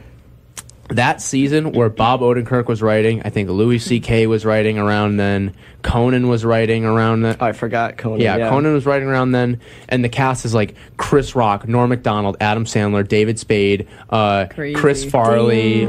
That season where Bob Odenkirk was writing, I think Louis C.K. was writing around then. Conan was writing around then. Oh, I forgot Conan. Yeah, Conan was writing around then. And the cast is like Chris Rock, Norm Macdonald, Adam Sandler, David Spade, Chris Farley.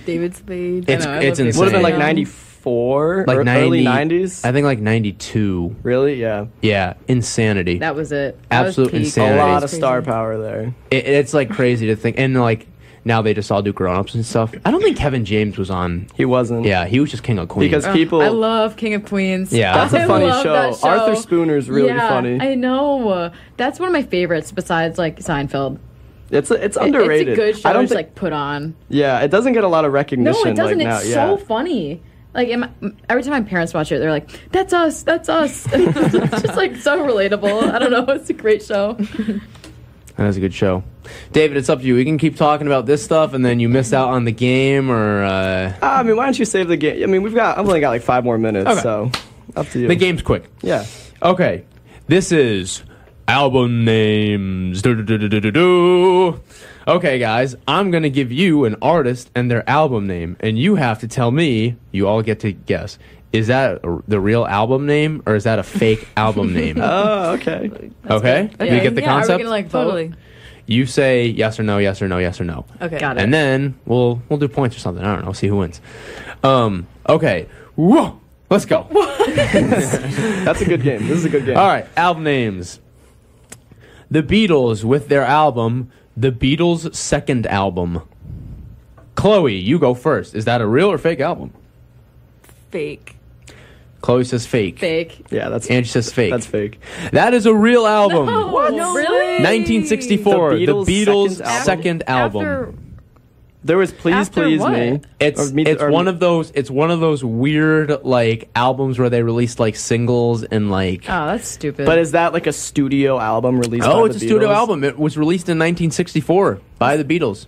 David Spade. It's insane. Would have been like 94? Like early 90s? I think like 92. Really? Yeah. Yeah, insanity. That was it. Absolute insanity. A lot of star power there. It's like crazy to think. And like... Now they just all do grown-ups and stuff. I don't think Kevin James was on. He wasn't. Yeah, he was just King of Queens. Because people... I love King of Queens. Yeah. That's a funny show. Show. Arthur Spooner's really funny. I know. That's one of my favorites besides like Seinfeld. It's underrated. It's a good show. I don't like put on. Yeah, it doesn't get a lot of recognition. No, it doesn't. Like It's so funny. Like every time my parents watch it, they're like, "That's us. That's us." It's just like so relatable. I don't know. It's a great show. That was a good show. David, it's up to you. We can keep talking about this stuff, and then you miss out on the game, or I mean, why don't you save the game? I mean, I've only got like 5 more minutes, Okay. so up to you. the game's quick. Yeah. Okay, this is album names. Do-do-do-do-do-do. Okay, guys, I'm gonna give you an artist and their album name, and you have to tell me. You all get to guess. Is that the real album name, or is that a fake album name? Oh, okay. Okay, Yeah. you get the Yeah, are we concept. gonna like vote? Totally. You say yes or no, yes or no, yes or no. Okay. Got it. And then we'll do points or something. I don't know. See who wins. Okay. Whoa. Let's go. That's a good game. This is a good game. All right. Album names. The Beatles with their album, The Beatles' second album. Chloe, you go first. Is that a real or fake album? Fake. Chloe says fake. Fake. Yeah, that's Angie says fake. That's fake. That is a real album. What? No Really? way. 1964. The The Beatles' Beatles' second second album. After There was Please After Please what? Me. It's Or one of those weird like albums where they released like singles and like Oh, that's stupid. But is that like a studio album released by it's a the studio Beatles? album. It was released in 1964 by the Beatles.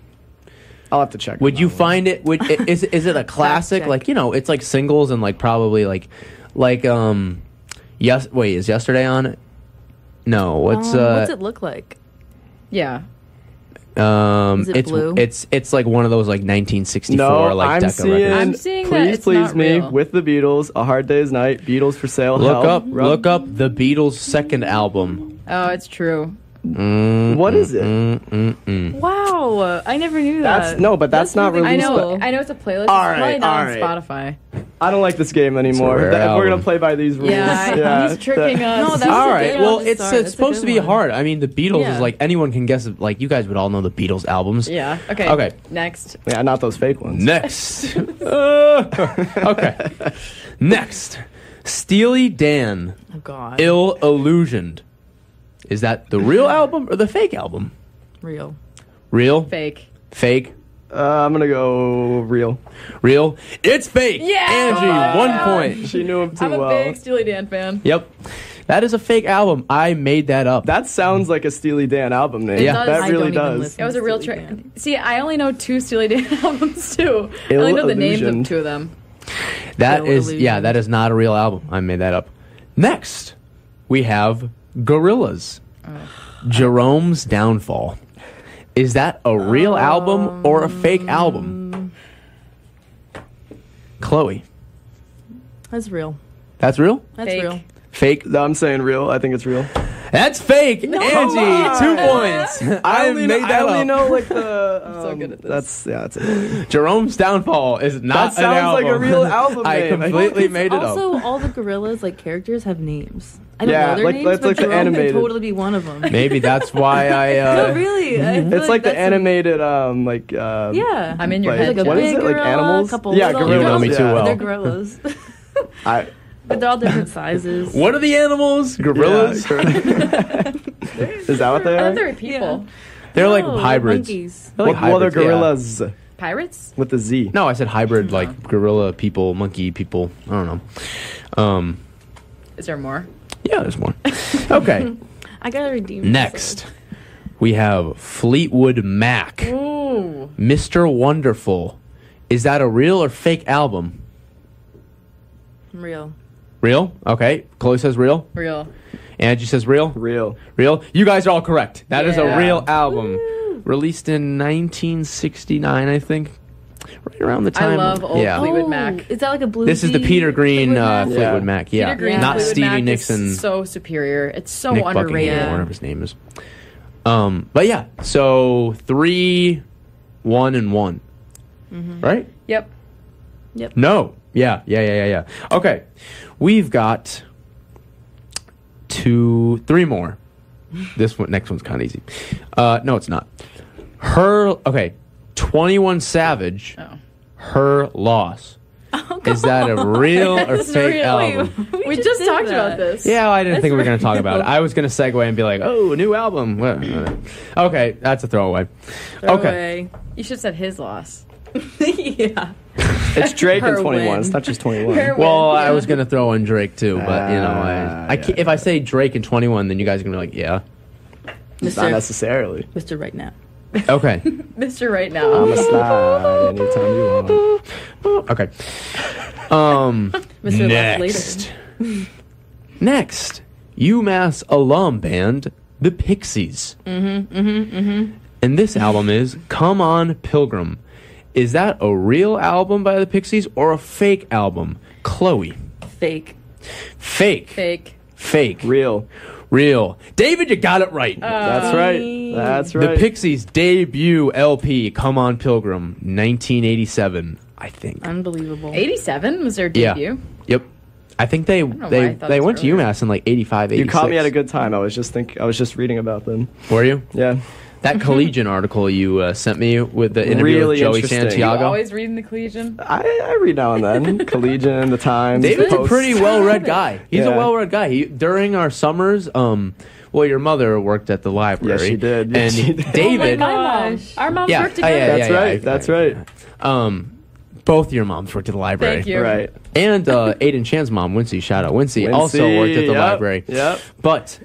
I'll have to check. Would on you that one. find it? Is it a classic? check. Like it's like singles and like probably like yes. Wait, is Yesterday on it? No. What's it look like? yeah. Is it it's blue? it's like one of those like 1964 No, like I'm Decca seeing, records. I'm seeing that Please it's Please not Me real. with the Beatles, A Hard Day's Night, Beatles for Sale. Look up the Beatles' second album. Oh, it's true. What is it? Wow, I never knew that. That's no, but that's not really I released. know. by- I know it's a playlist. All It's probably right, not all on right. Spotify. I don't like this game anymore. rare If we're album. gonna play by these rules. Yeah, he's tricking us. No, that's All a right. good Well, one to it's start. That's a supposed to good be one. hard. I mean, the Beatles Yeah. is like anyone can guess. Like you guys would all know the Beatles albums. Yeah. Okay. Okay. Next. Yeah, not those fake ones. Next. Okay. Next. Steely Dan, Oh God. Ill Illusioned. Is that the real album or the fake album? Real. Real? Fake. Fake? I'm gonna go real. Real? It's fake. Yeah! Angie, 1 point. She knew him too I'm a well. big Steely Dan fan. Yep. That is a fake album. I made that up. That sounds like a Steely Dan album name. Yeah. does. that I really don't even does. listen. It was a real Steely trick. Dan. See, I only know 2 Steely Dan albums too. I Ill only know the names of Illusioned. 2 of them. That Ill is, yeah, Illusioned. that is not a real album. I made that up. Next, we have Gorillaz. Jerome's Downfall. Is that a real album or a fake album? Chloe. That's real. That's real? That's Fake. real. Fake? No, I'm saying real. I think it's real. That's fake! Angie, 2 points. I only made know, that I only up. know like the. so good at this. That's it. Jerome's Downfall is not That an sounds like album. a real album I name. completely made it Also, up. all the gorillas, like characters, have names. I don't Yeah, know their like- names, like but the Jerome animated. could totally be one of them. Maybe that's why I... No, really. I feel It's like the that's animated Yeah. I'm in your Like, head. Like a what Jeff. is big it, like gorilla, animals? couple Yeah, little You know me gorillas. too well. They're gorillas. I, But they're all different sizes. What are the animals? Gorillas? Yeah, is that what they I are? thought they were people. They're like No, hybrids. Monkeys. They're like Well, they're hybrids, yeah. gorillas Pirates? with the Z. No, I said hybrid, like gorilla people, monkey people. I don't know. Is there more? Yeah, there's more. Okay. I gotta redeem Next, we have Fleetwood Mac, Ooh. Mr. Wonderful. Is that a real or fake album? myself. Real. Real? Okay. Chloe says real. Real. Angie says real. Real. Real. You guys are all correct. That is a Yeah. real album. Released in 1969, I think. Right around the time. I love old yeah. Fleetwood Mac. Is that like a bluesy? This is the Peter Green Fleetwood Yeah. Mac. Yeah. Peter Green Not Fleetwood Stevie Mac Nicks and is so superior. It's so Nick underrated. Buckingham, or whatever his name is. But yeah, so 3, 1, and 1. Right? Yep. No. Yeah. Okay. We've got 3 more. Next one's kind of easy. No, it's not. 21 Savage, Oh. Her Loss. Is that a real or That's fake real. album? We just did talked that. about this. Yeah, I didn't think we were going to talk about it. I was going to segue and be like, oh, a new album. Okay, that's a throwaway. Throw Okay. away. You should have said his loss. Yeah. It's Drake and Her 21. win. It's not just 21. Her Well, win, I yeah. was going to throw in Drake too, but, I yeah, can't, if I say Drake and 21, then you guys are going to be like, yeah. Not necessarily. Mr. Right Now. Okay. Mr. Right I'm Now. a slide anytime you want. Okay. Mr. Left Next. Next, UMass alum band, the Pixies. And this album is Come On Pilgrim. Is that a real album by the Pixies or a fake album? Chloe. Fake. Fake. Fake. Fake. Real. Real. David, you got it right. That's right. That's right. The Pixies' debut LP, Come On Pilgrim, 1987, I think. Unbelievable. 87 was their Yeah. debut. Yep. I think they know why I thought it was went to earlier. UMass in like 85, 86. You caught me at a good time. I was just reading about them. Were you? Yeah. That Collegian article you sent me with the interview Really with Joey interesting. Santiago. Always reading the Collegian. I read now and then. Collegian, the Times. David's a Post. pretty well-read guy. He's a Yeah. well-read guy. During our summers, well, your mother worked at the library. Yes, she did. And Yes, she did. David, My mom. Gosh. Our moms Yeah. work Oh, together. yeah, That's right. That's right. both your moms worked at the library. Thank you. Right. And Aiden Chan's mom, Wincy, shout out. Wincy also worked at the library. Yep. But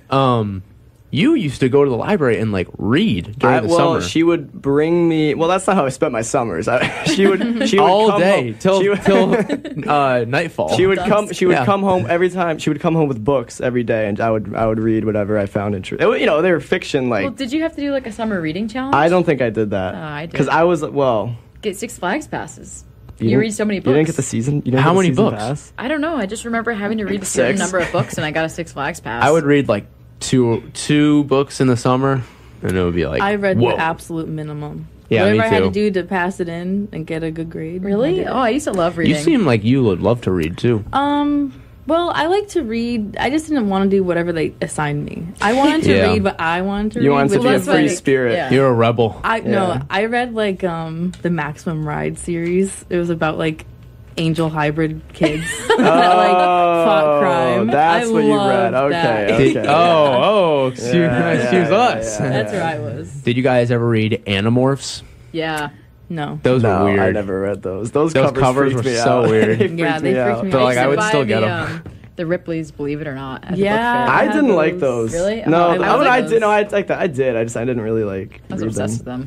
you used to go to the library and like read during the summer. She would bring me. Well, that's not how I spent my summers. She would all come day home, till she would- nightfall. She would come. She would Yeah. come home every time. She would come home with books every day, and I would read whatever I found interesting. You know, they were fiction. Like Well, did you have to do like a summer reading challenge? I don't think I did that. I did. Because I was Get Six Flags passes. You You didn't- read so many books. You didn't get the season. You didn't How get the many season books? pass? I don't know. I just remember having to read a certain 6. number of books, and I got a Six Flags pass. I would read like two books in the summer, and it would be like I read whoa. the absolute minimum. Yeah, Whatever me I had too. to do to pass it in and get a good grade. I Really? did it. Oh, I used to love reading. You seem like you would love to read too. Well, I like to read. I just didn't want to do whatever they assigned me. I wanted to Yeah. read what I wanted to read. You wanted to which be a was, free like, spirit. yeah. You're a rebel. No, I read like the Maximum Ride series. It was about like angel hybrid kids that like fought crime. That's I what you read. loved that. Okay. Did- excuse Yeah, excuse yeah, us. yeah, That's where I was. Did you guys ever read Animorphs? Yeah. No. Those No, were weird. I never read those. Those covers freaked were me so out. weird. They Yeah, they me freaked out. me But, out. like, I would buy still get the, 'em. The Ripley's Believe It or Not at Yeah. the book I fair. had didn't like those. those. Really? No, Oh, I I, like I those. did. No, I like that. I did. I didn't really like. I was read obsessed with them.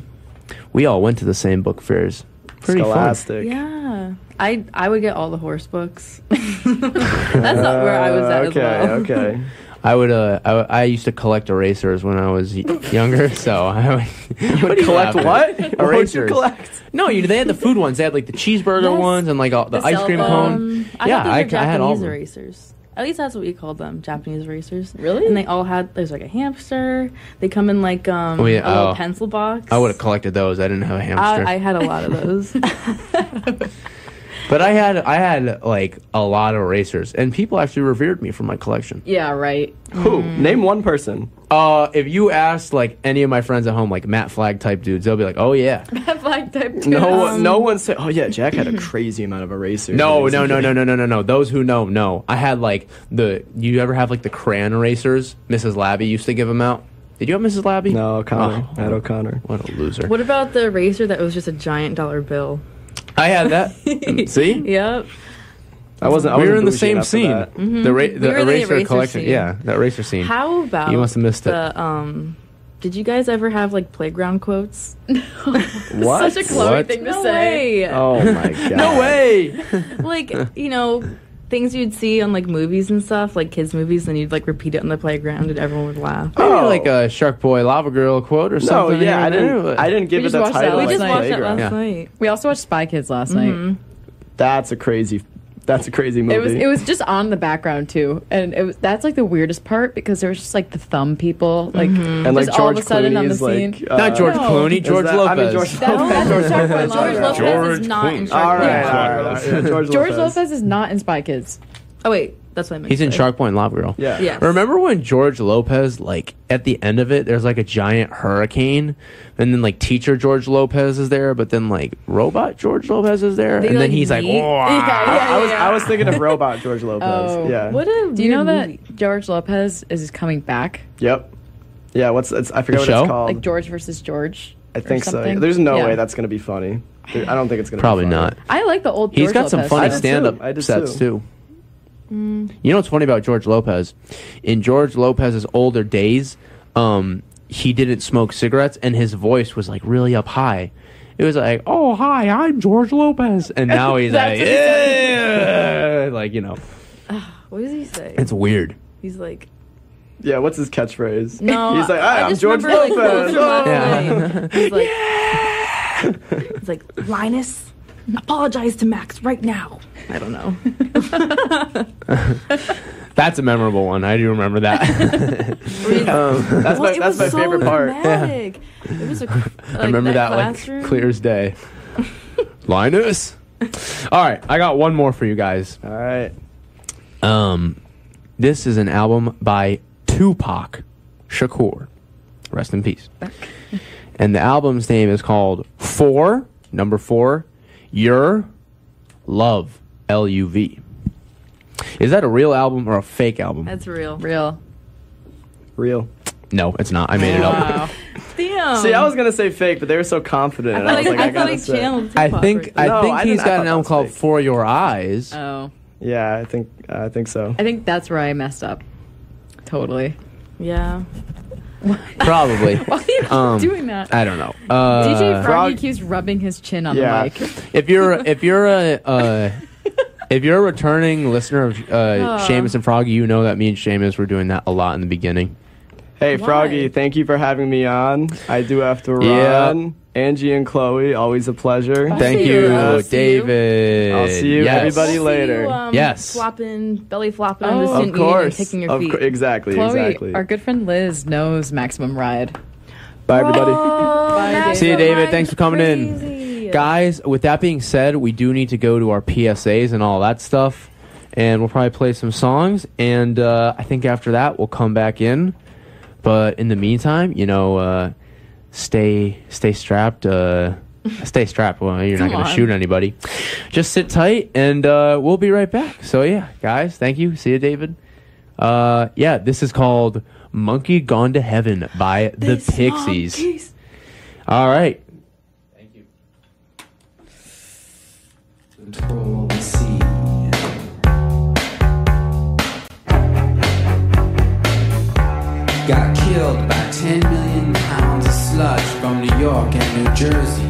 them. We all went to the same book fairs. Pretty fun. Scholastic. Yeah. I would get all the horse books. That's not where I was at Okay. as well. Okay. I used to collect erasers when I was younger, so I would Collect what? What would you Erasers. collect? No, they had the food ones. They had like the cheeseburger Yes. ones and like all the The ice cell cream phone. cone. I Yeah, thought those were I had all of Japanese them. erasers. At least that's what we called them, Japanese erasers. Really? And they all had, there's like a hamster. They come in like a yeah, little oh. pencil box. I would have collected those. I didn't have a hamster. I had a lot of those. But I had like a lot of erasers, and people actually revered me for my collection. Yeah, right. Who? Name one person. If you asked like any of my friends at home, like Matt Flagg type dudes, they'll be like, "Oh yeah." Flag type. No one said. Oh yeah, Jack had a crazy amount of erasers. No. Those who know, no. I had like you ever have like the crayon erasers? Mrs. Labby used to give them out. Did you have Mrs. Labby? No, O'Connor. Oh. Matt O'Connor. What a loser. What about the eraser that was just a giant dollar bill? I had that. See? Yep. I wasn't. We were in the bougie same enough for scene. that. The were in the eraser eraser collection. scene. Yeah, that eraser scene. How about You must have missed it. the did you guys ever have like playground quotes? What? Such a Chloe What? thing to No say. way. Oh my god. No way. Like, things you'd see on like movies and stuff, like kids movies, and you'd like repeat it on the playground and everyone would laugh. Maybe Oh. like a Shark Boy Lava Girl quote or No, something. yeah, here I and there, didn't. but- I didn't give We it just the watched that. title. We like just watched it Playground. last Yeah. night. We also watched Spy Kids last night. That's a crazy. That's a crazy movie. It was just on the background too, and that's like the weirdest part because there was just like the thumb people like and like just all of George a sudden on the Clooney's scene. like Not George No. Clooney, George Is that- Lopez. I mean, George No, Lopez. that's George Shark Boy Lopez. George Lopez George is not in Clooney. Shark All Boy. right, all right. Yeah, George George Lopez. Lopez is not in Spy Kids. Oh wait, that's what I meant. He's to in say. Shark Boy and Lava Girl. Yeah. Yes. Remember when George Lopez, like, at the end of it, there's like a giant hurricane, and then like teacher George Lopez is there, but then like robot George Lopez is there, They, and then like, he's like, meet? "Whoa." I was thinking of Robot George Lopez. Oh. Yeah. What a Do you know weird that movie. George Lopez is coming back? Yep. Yeah. I forget The what show? it's called. Like George versus George. I or think so. something? There's no Yeah. way that's gonna be funny. I don't think it's gonna. Probably be funny. not. I like the old. He's George got some Lopez funny I stuff. did too. stand-up I did sets too. too. You know what's funny about George Lopez? In George Lopez's older days, he didn't smoke cigarettes, and his voice was like really up high. It was like, "Oh, hi, I'm George Lopez," and now he's like, "Yeah," like, you know. What does he say? It's weird. He's like, Yeah, what's his catchphrase? no. He's like, "Hi, I'm just George remember, Lopez." Like, Yeah. He's like, he's like, Linus, apologize to Max right now. I don't know. That's a memorable one. I do remember that. That's Well, it my was so favorite part. dramatic. It was like, I remember that classroom. like clear as day. Linus. All right, I got one more for you guys. All right. This is an album by Tupac Shakur. Rest in peace. And the album's name is called 4, number 4, Your Love, L-U-V. Is that a real album or a fake album? That's real. Real. Real. No, it's not. I made it up. Wow. Damn. See, I was gonna say fake, but they were so confident. I and thought I was like, I I thought gotta he say. channeled I Tupac think right there. No, I he's didn't- I got thought an that album was called fake. For Your Eyes. Oh. Yeah, I think so. I think that's where I messed up. Totally. Yeah. Probably. Why are you doing that? I don't know. DJ Froggy Frog- keeps rubbing his chin on Yeah. the mic. If you're a returning listener of Seamus and Froggy, you know that me and Seamus were doing that a lot in the beginning. Hey, Why? Froggy, thank you for having me on. I do have to run. Angie and Chloe, always a pleasure. Thank see you, you. I'll see you. David. I'll see you, Yes. everybody. later. Yes. Belly flopping on the Oh. student Of union and course. kicking your feet. Exactly, Chloe, exactly. our good friend Liz knows Maximum Ride. Bye, everybody. Bye, that's See you, David. so Thanks for coming crazy. in. Guys, with that being said, we do need to go to our PSAs and all that stuff. And we'll probably play some songs. And I think after that, we'll come back in. But in the meantime, you know, stay strapped. Stay strapped. Well, you're not Come going to on. shoot anybody. Just sit tight, and we'll be right back. So, yeah, guys, thank you. See you, David. Yeah, this is called Monkey Gone to Heaven by the Pixies. All right. Thank you. Control the sea. Got killed by 10 million pounds of sludge from New York and New Jersey.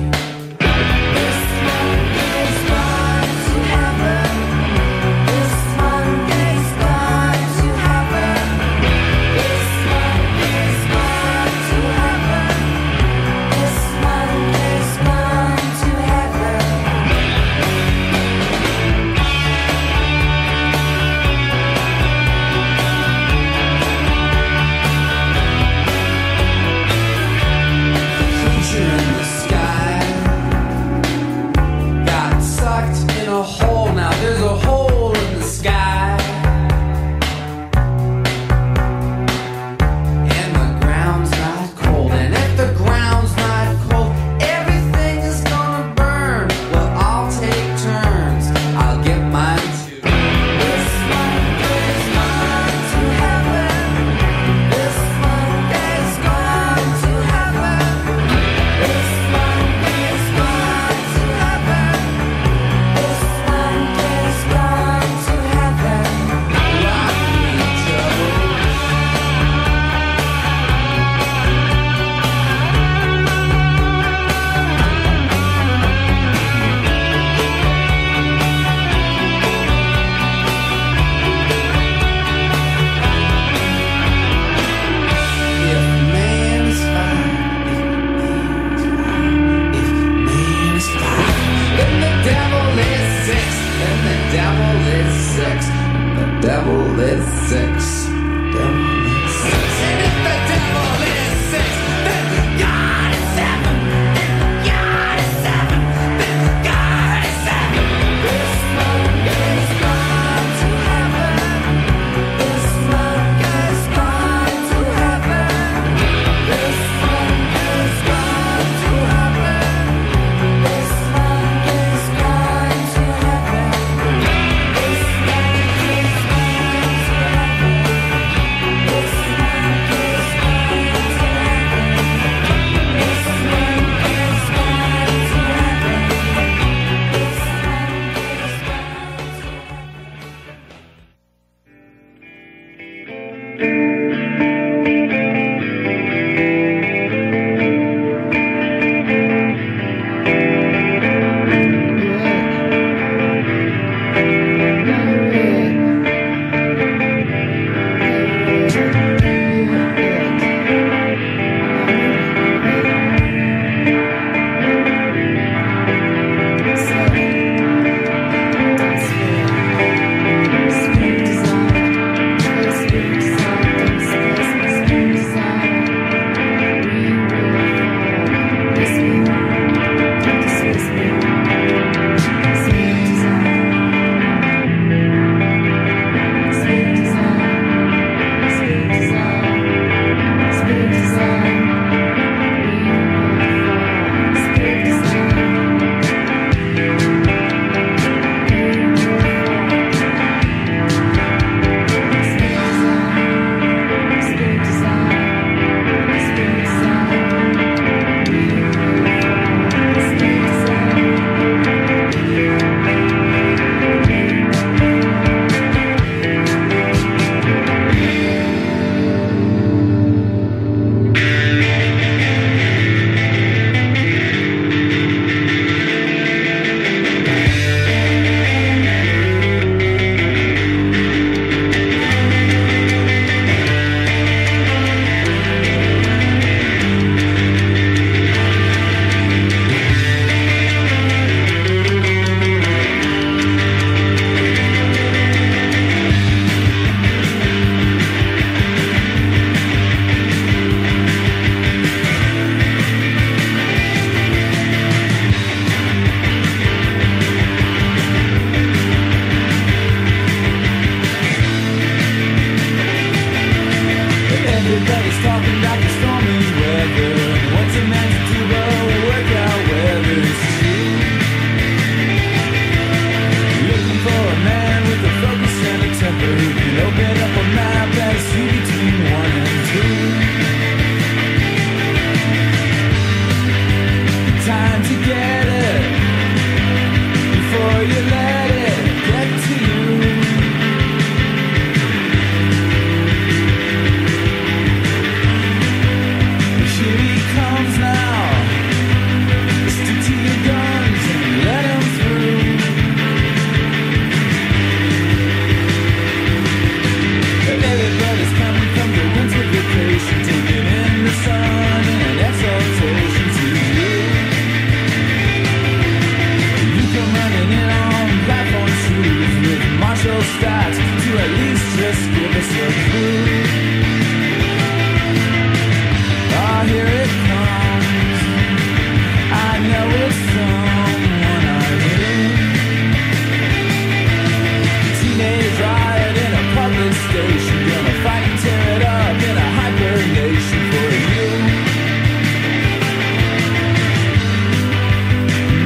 Open up a map and see between 1 and 2. Time to get it before you let it get to you. Here he comes now. Stick to your guns and let him through. Everybody's coming from the winter vacation, taking in the sun and an exaltation to you. You come running in on platform shoes with martial stats to at least just give us a clue. Ah, here it comes. I know it's someone I knew. Teenage riot in a public station, gonna fight and tear it up in a hyper nation for you.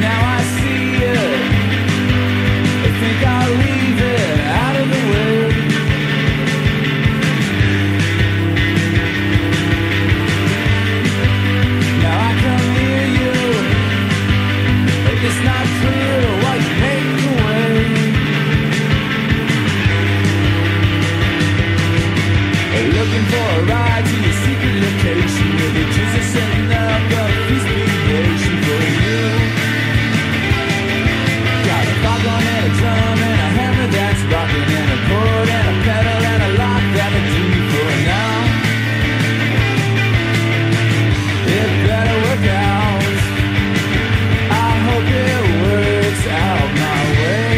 Now I see it, I think I'll leave it out of the way. Now I come near you, it's not clear why you make the way. Looking for a ride to your secret location, where the Jews are setting up a feast nation for you. Got a foghorn and a drum and a hammer that's rocking, and a chord and a pedal and a lock that'll do for now. It better work out. I hope it works out my way.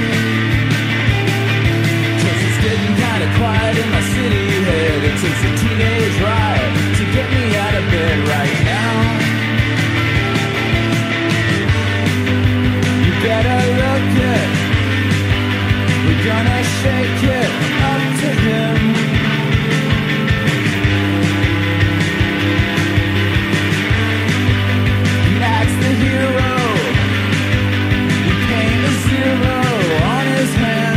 'Cause it's getting kinda quiet in my city head. It takes a teenage riot to get me out of bed right now. You better look it. We're gonna shake it up to him. He acts the hero. He paint a 0 on his hand.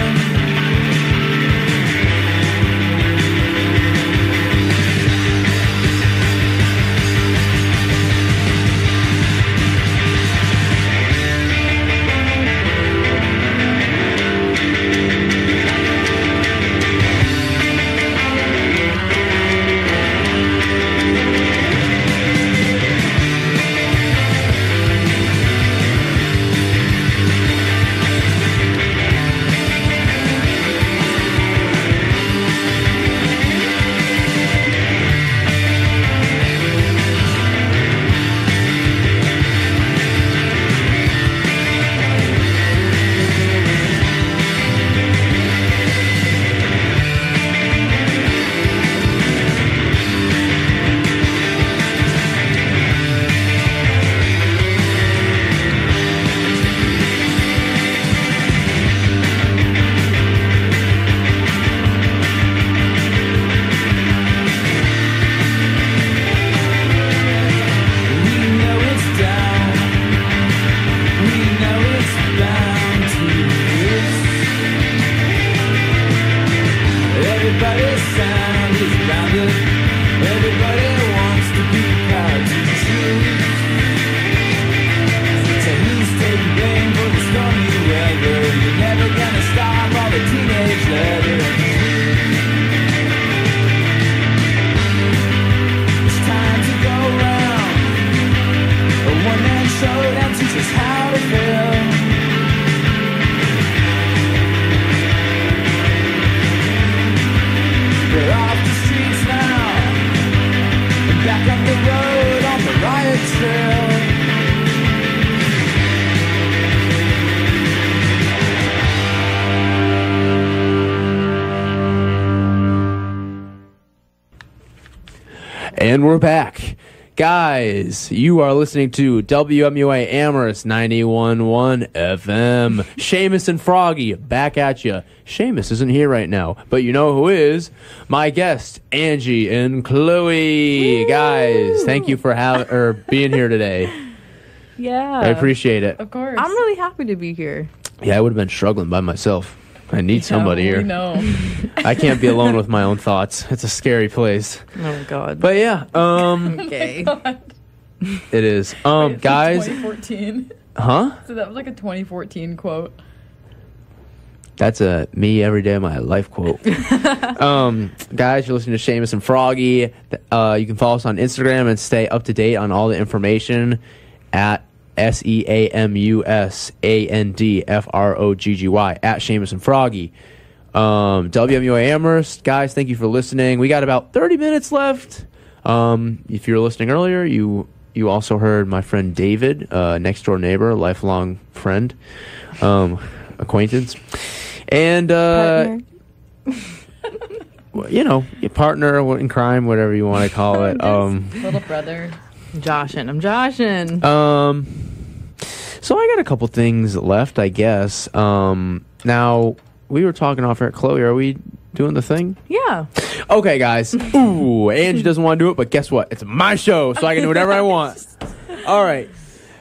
And we're back. Guys, you are listening to WMUA Amherst 91.1 FM. Seamus and Froggy, back at you. Seamus isn't here right now, but you know who is? My guest, Angie and Chloe. Woo! Guys, thank you for being here today. Yeah. I appreciate it. Of course. I'm really happy to be here. Yeah, I would have been struggling by myself. I need somebody We here. know. I can't be alone with my own thoughts. It's a scary place. Oh God. But yeah, Okay. it is. Wait, Guys, 2014. huh? So that was like a 2014 quote. That's a me every day of my life quote. Guys, you're listening to Seamus and Froggy. You can follow us on Instagram and stay up to date on all the information at SeamusandFroggy at Seamus and Froggy. WMUA Amherst. Guys, thank you for listening. We got about 30 minutes left. If you were listening earlier, you also heard my friend David, next door neighbor, lifelong friend, acquaintance. And, Partner. you know, your partner in crime, whatever you want to call it. Little brother. I'm joshing. So I got a couple things left, I guess. Now, we were talking off air. Chloe, are we doing the thing? Yeah. Okay, guys. Ooh, Angie doesn't want to do it, but guess what? It's my show, so I can do whatever I want. All right.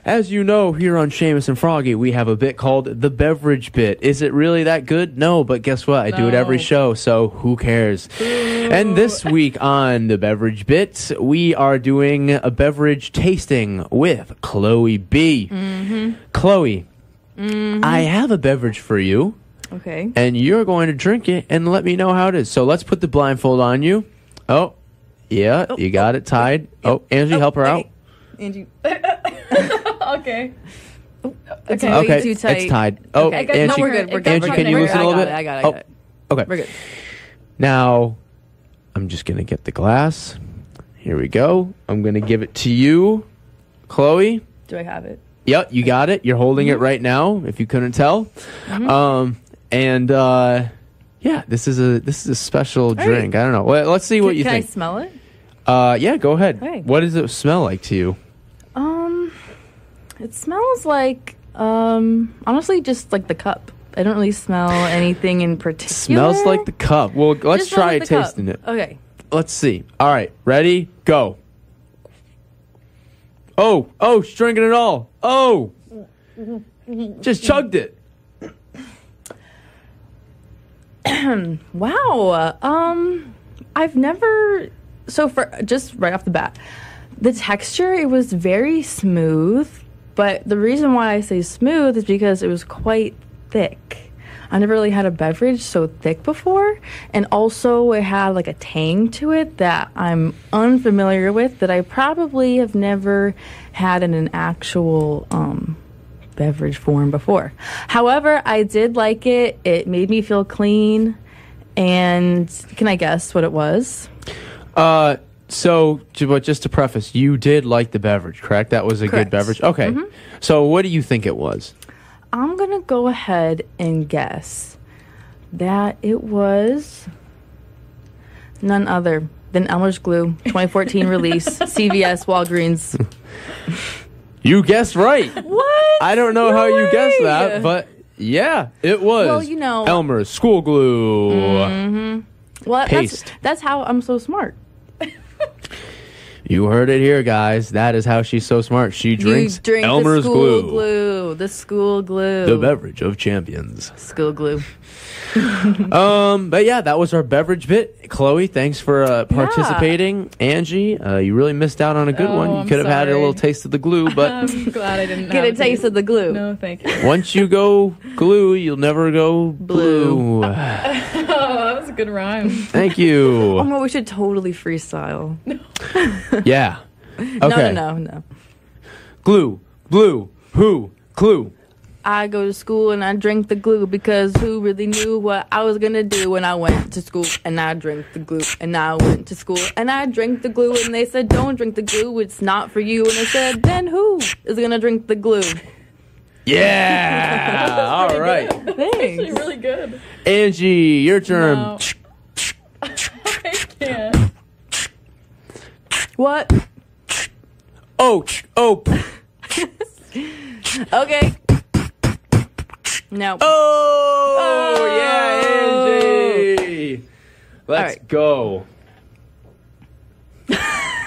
As you know, here on Seamus and Froggy, we have a bit called the beverage bit. Is it really that good? No, but guess what? I do it every No. show, so who cares? And this week on the beverage bit, we are doing a beverage tasting with Chloe B. Chloe, I have a beverage for you, Okay. and you're going to drink it and let me know how it is. So let's put the blindfold on you. Oh, yeah, you got it tied. Oh, Angie, help her out. Angie. Okay. It's Okay. way Okay, too tight. it's tied. Oh, Okay. got- Angie, no, we're good. We're good. Angie, can you We're loosen good. a little bit? I got it. Okay. We're good. Now, I'm just going to get the glass. Here we go. I'm going to give it to you, Chloe. Do I have it? Yep, you got it. You're holding it right now, if you couldn't tell. Yeah, this is a special drink. I don't know. Well, let's see what you Can think. I smell it? Yeah, go ahead. Okay. What does it smell like to you? It smells like honestly just like the cup. I don't really smell anything in particular. Smells like the cup. Well, let's Just smells try like the cup. tasting it. Okay. Let's see. All right, ready? Go. Oh, she's drinking it all. Oh, just chugged it. Wow. I've never for just right off the bat, the texture, it was very smooth, but the reason why I say smooth is because it was quite thick. I never really had a beverage so thick before, and also it had like a tang to it that I'm unfamiliar with, that I probably have never had in an actual beverage form before. However, I did like it. It made me feel clean. And can I guess what it was? So, but just to preface, you did like the beverage, correct? That was a Correct. good beverage? Okay. So what do you think it was? I'm going to go ahead and guess that it was none other than Elmer's Glue 2014 release, CVS, Walgreens. You guessed right. What? I don't know No how you guessed way. that, but yeah, it was. Well, you know- Elmer's School Glue. Well, Paste. that's how I'm so smart. You heard it here, guys. That is how she's so smart. She drinks You drink Elmer's the school glue. The school glue. the beverage of champions. School glue. But yeah, that was our beverage bit. Chloe, thanks for participating. Angie, you really missed out on a good one. You I'm could have had a sorry. little taste of the glue, but I'm glad I didn't Get a have taste of the glue. No, thank you. once you go glue, you'll never go blue. Oh, that was a good rhyme. Thank you. Oh no, we should totally freestyle. Yeah. Okay. No. Glue, blue, who, clue. I go to school and I drink the glue because who really knew what I was gonna do when I went to school, and I drank the glue, and I went to school and I drank the glue, and they said don't drink the glue, it's not for you, and I said then who is gonna drink the glue? Yeah. All right. Actually, Thanks. really good. Angie, your turn. No. I can't. What? Oh. Okay. No. Oh, yeah, Angie. Let's right. go.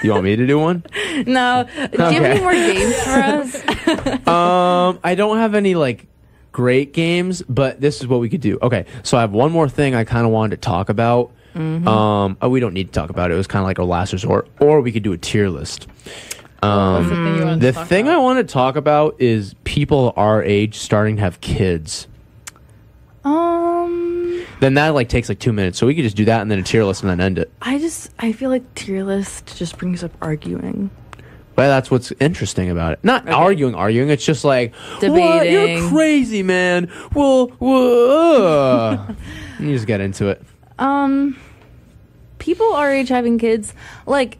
You want me to do one? No. Do you have any more games for us? I don't have any like great games, but this is what we could do. Okay, so I have one more thing I kind of wanted to talk about. We don't need to talk about it. It was kind of like our last resort, or we could do a tier list. What's the thing you wanted The to talk thing about? I want to talk about is people our age starting to have kids. Then that like takes like 2 minutes, so we could just do that and then a tier list and then end it. I feel like tier list just brings up arguing. But that's what's interesting about it. Not arguing. It's just like What? Debating. You're crazy, man. Well, you just get into it. People our age having kids, like,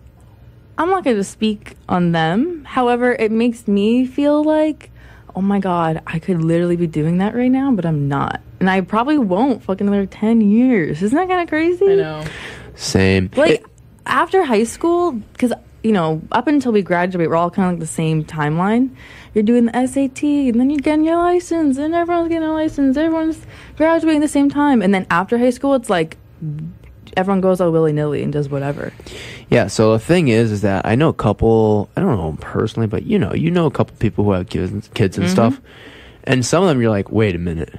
I'm not going to speak on them. However, it makes me feel like, oh my God, I could literally be doing that right now, but I'm not. And I probably won't fucking another 10 years. Isn't that kind of crazy? I know. Same. Like, after high school, because, you know, up until we graduate, we're all kind of like the same timeline. You're doing the SAT, and then you're getting your license, and everyone's getting a license. Everyone's graduating at the same time. And then after high school, it's like everyone goes all willy-nilly and does whatever. Yeah, so the thing is that I know a couple, I don't know them personally, but you know a couple people who have kids and stuff. And some of them you're like, wait a minute.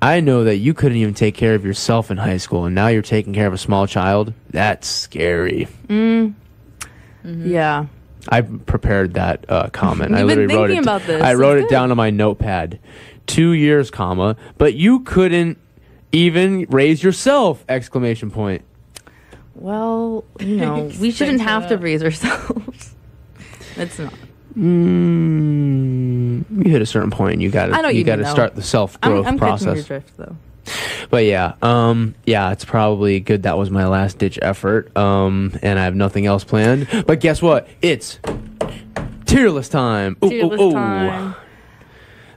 I know that you couldn't even take care of yourself in high school, and now you're taking care of a small child. That's scary. Yeah. I prepared that comment. You've I been literally wrote thinking it. about this. I wrote That's it good. down on my notepad. 2 years, comma, but you couldn't even raise yourself! Exclamation point. Well, you know, we shouldn't Thanks for have to that. raise ourselves. It's not. You hit a certain point, and you got I know what you got to mean, though. start the self growth I'm catching your process. drift, though. But yeah, it's probably good. That was my last ditch effort, and I have nothing else planned. But guess what? It's tier list time. Ooh, Tier ooh, list ooh. time.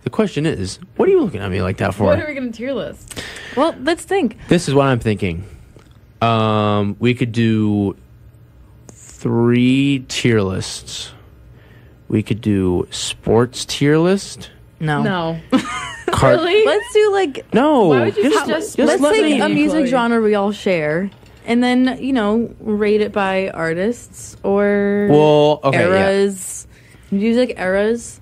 The question is, what are you looking at me like that for? What are we going to tier list? Well, let's think. This is what I'm thinking. We could do 3 tier lists. We could do sports tier list. No. No. Cart- Really? Let's do like No. Why would you just let's let take me- a music Chloe. genre we all share, and then rate it by artists or Well, okay, eras, music eras.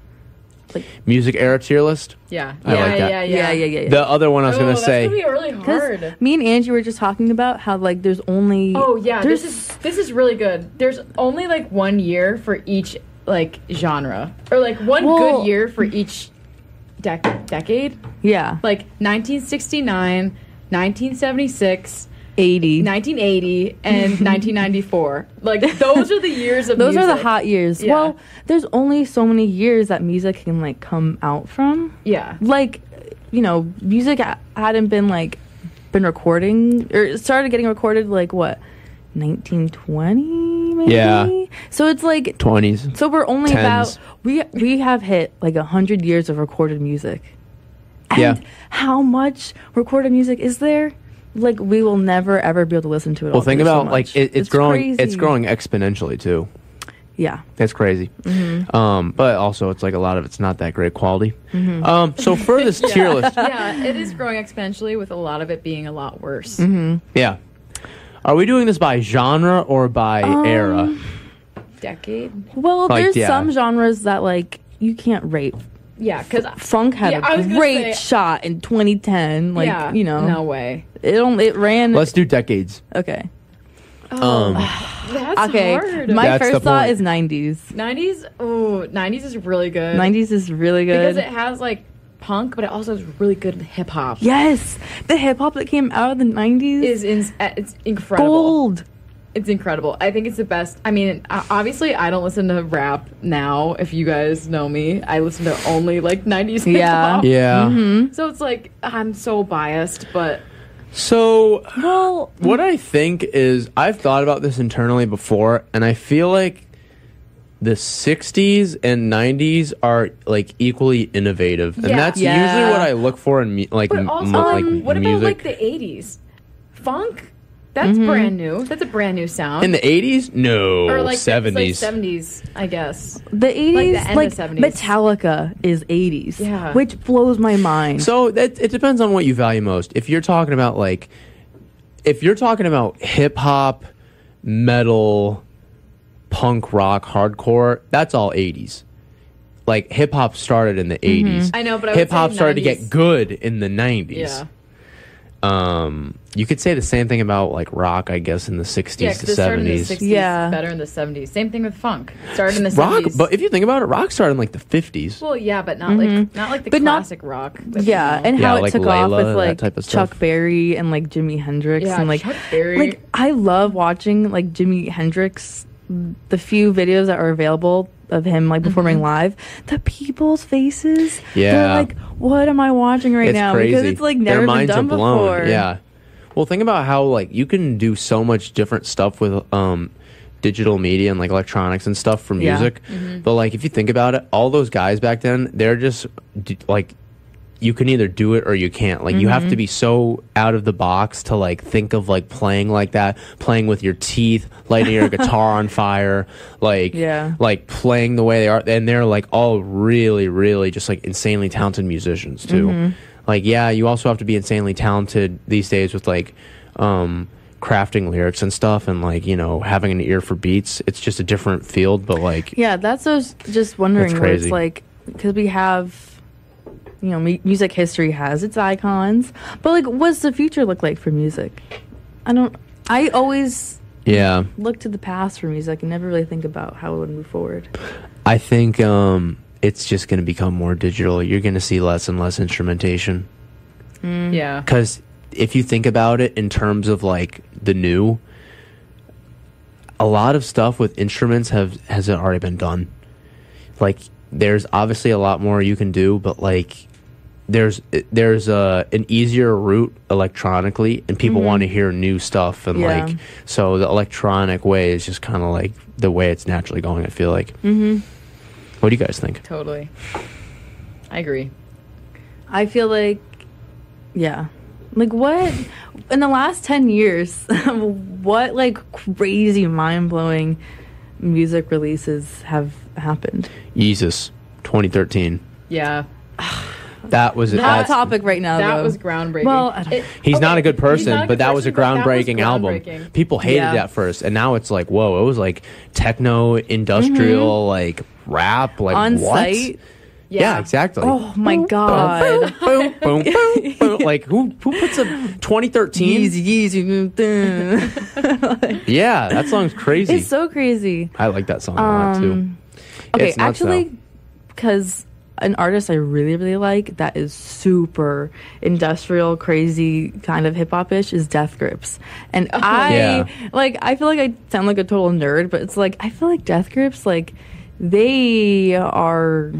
music era tier list. Yeah. I like that. Yeah. The other one I was gonna That's say. gonna be really hard. Me and Angie were just talking about how like there's only Oh yeah, there's this is really good. There's only like 1 year for each like genre, or like one Well- good year for each decade. yeah Like 1969, 1976, 80. 1980, and 1994. Like those are the years of Those are the music. hot years. Yeah. Well, there's only so many years that music can like come out from. Yeah. Like, music hadn't been recording or started getting recorded like what, 1920 maybe. Yeah. So it's like 20s. so we're only Tens. about we have hit like 100 years of recorded music. And Yeah. how much recorded music is there? Like we will never ever be able to listen to it. Well, all. think There's so about like much. it's growing. crazy. It's growing exponentially too. Yeah. That's crazy. But also, it's like a lot of it's not that great quality. So for this tier list, Yeah, it is growing exponentially, with a lot of it being a lot worse. yeah, are we doing this by genre or by era? Decade. Well, Like, there's yeah. some genres that like you can't rate. Yeah, because Funk had Yeah, I a was gonna great say- shot in 2010. Like yeah, no way. it ran. Let's do decades. Okay. That's Okay. hard. My That's the first thought point. is 90s. 90s. Oh, 90s is really good. 90s is really because good. it has like punk, but it also is really good hip hop. Yes, the hip hop that came out of the 90s It's incredible. gold. It's incredible. I think it's the best. I mean, obviously, I don't listen to rap now. If you guys know me, I listen to only like 90s hip Yeah. hop. Yeah. So it's like I'm so biased, but So Well, what I think is I've thought about this internally before, and I feel like the 60s and 90s are like equally innovative, and Yeah. that's Yeah. usually what I look for in but also what about like the 80s? Funk? That's brand new. That's a brand new sound. in the 80s? No, or like 70s. 70s, I guess. the 80s, end of 70s. Metallica is 80s, Yeah. which blows my mind. So it depends on what you value most. If you're talking about hip hop, metal, punk rock, hardcore, that's all 80s. like hip hop started in the 80s. I know, but I would hip hop say started to 90s. get good in the 90s. Yeah. You could say the same thing about like rock, I guess, in the 60s Yeah, to because it started in the 70s. 60s, Yeah. better in the 70s. Same thing with funk. It started in the Rock, 70s. but if you think about it, rock started in like the 50s. Well, yeah, but not like the But not- classic rock. that Yeah, you know. and Yeah, how it like took off Layla, with that like type of stuff. Chuck Berry and like Jimi Hendrix Yeah, and like Chuck Berry. like I love watching like Jimi Hendrix, the few videos that are available of him like performing live. The people's faces, Yeah. they're like, what am I watching right It's now? crazy. Because it's like Their never been minds done are blown. before. Yeah. Well, think about how like you can do so much different stuff with digital media and like electronics and stuff for Yeah. music. But like if you think about it, all those guys back then, they're just like you can either do it or you can't. Like you have to be so out of the box to like think of like playing like that, playing with your teeth, lighting your guitar on fire, like Yeah. like playing the way they are. And they're like all really, really just like insanely talented musicians too. Like yeah, you also have to be insanely talented these days with like crafting lyrics and stuff, and like you know having an ear for beats. It's just a different field, but like Yeah, that's what I was just wondering. That's Where it's crazy. like, because we have, you know, music history has its icons, but like, what's the future look like for music? I always yeah. look to the past for music and never really think about how it would move forward. I think it's just going to become more digital. You're going to see less and less instrumentation. Yeah. Because if you think about it in terms of like the new, a lot of stuff with instruments has already been done. Like there's obviously a lot more you can do, but like there's an easier route electronically, and people want to hear new stuff, and Yeah. like so the electronic way is just kind of like the way it's naturally going. I feel like. What do you guys think? Totally. I agree. I feel like, yeah. Like, what, in the last 10 years, what, like, crazy, mind-blowing music releases have happened? Jesus, 2013. Yeah. That was Hot that's- topic right now, That though. was groundbreaking. Well, I don't- He's not a good he's person, not a but good that was a person, but that was groundbreaking album. groundbreaking. People hated Yeah. it at first, and now it's like, whoa, it was like techno, industrial, like rap, like On what? site. Yeah, exactly. Oh, my God. Boom, boom, boom, boom. Like who puts a 2013? Yeah, that song's crazy. It's so crazy. I like that song a lot too. Okay, It's nuts, actually, though. because an artist I really, really like that is super industrial, crazy, kind of hip hop ish is Death Grips. And Yeah. I feel like I sound like a total nerd, but it's like, I feel like Death Grips, like, they are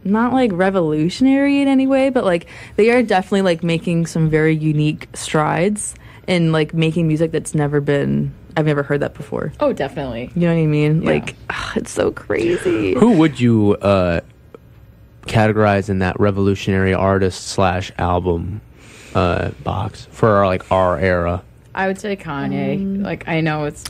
not like revolutionary in any way, but like, they are definitely like making some very unique strides in like making music that's I've never heard that before. Oh, definitely. You know what I mean? Yeah. Like, it's so crazy. Who would you categorize in that revolutionary artist / album box for our era? I would say Kanye. Like, I know it's.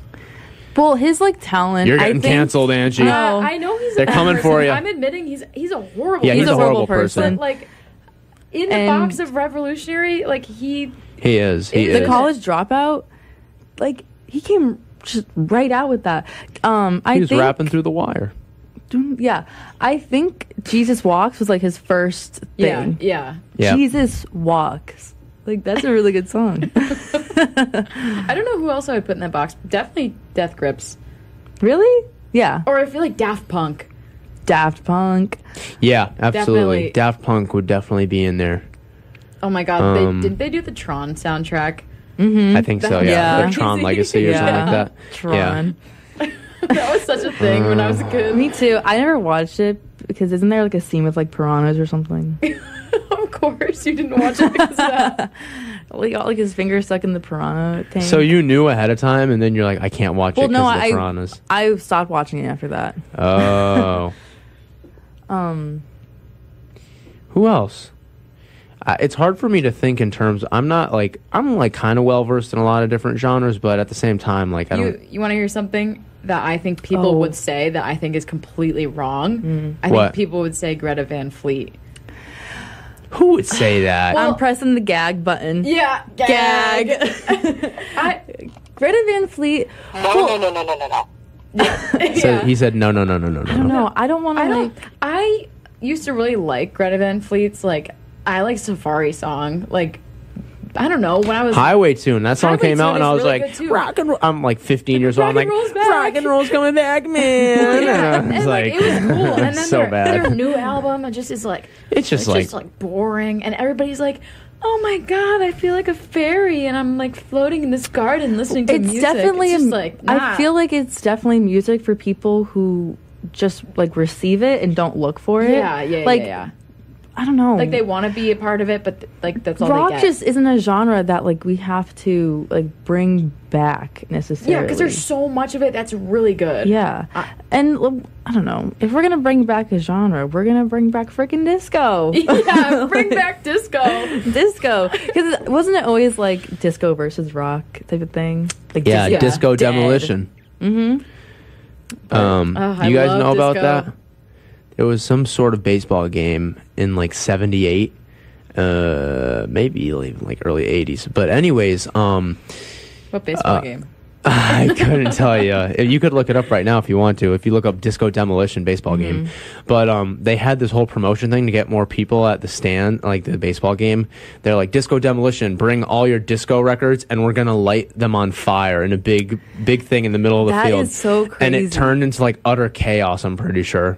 Well, his like talent. You're I getting think- canceled, Angie. No. I know he's. They're a bad coming person. for you. I'm admitting he's a horrible. Yeah, he's a horrible person. person. But like, in the And- box of revolutionary, like he. He is. He The The is. college dropout, like he came just right out with that. I He was think, rapping through the wire. Yeah, I think Jesus Walks was like his first thing. Yeah. Yeah. Jesus Walks. Like that's a really good song. I don't know who else I would put in that box. Definitely Death Grips, Really? Yeah. or I feel like Daft Punk. Daft Punk. Yeah, absolutely. Definitely. Daft Punk would definitely be in there. Oh my God! Didn't they do the Tron soundtrack? I think so. Yeah, Yeah. the Tron Legacy or something like that. Tron. That was such a thing when I was a kid. Me too. I never watched it because isn't there like a scene with like piranhas or something? Of course, you didn't watch it because of that. He got like his finger stuck in the piranha tank. So you knew ahead of time, and then you're like, I can't watch it Well, because no, of the I piranhas. I stopped watching it after that. Oh. Who else? It's hard for me to think in terms. I'm kind of well versed in a lot of different genres, but at the same time, like I don't. You want to hear something that I think people Oh. would say that I think is completely wrong? I What? think people would say Greta Van Fleet. Who would say that? I'm pressing the gag button. Yeah, Gag. I, Greta Van Fleet. No. So he said, no. I don't know. I don't want to like. I used to really like Greta Van Fleet's, like, I like Safari song. Like, I don't know, when I was... Highway Tune. That song Highway came out Tune and I is was really like, good, too. rock and roll. I'm like 15 years old. I'm Rock like, and roll's back. rock and roll's coming back, man. and It's like, it was cool. And then so bad. their new album, it just is like... It's just like boring. And everybody's like, oh my God, I feel like a fairy. And I'm like floating in this garden listening to music. Definitely it's just like, nah. I feel like it's definitely music for people who just like receive it and don't look for it. Yeah. I don't know. Like, they want to be a part of it, but like that's all rock they get. just isn't a genre that like we have to like bring back necessarily. Yeah, because there's so much of it that's really good. Yeah, and I don't know, if we're gonna bring back a genre, we're gonna bring back freaking disco. Yeah, bring back disco. Disco, because wasn't it always like disco versus rock type of thing? Like Disco Dead. Demolition. Mm-hmm. You guys know about disco. that? It was some sort of baseball game in like 78, maybe even like early 80s. But anyways, What baseball game? I couldn't tell you. You could look it up right now if you want to. If you look up Disco Demolition baseball game, but they had this whole promotion thing to get more people at the stand, like the baseball game. They're like, Disco Demolition, bring all your disco records, and we're gonna light them on fire in a big thing in the middle of the field. That is so crazy. And it turned into like utter chaos. I'm pretty sure.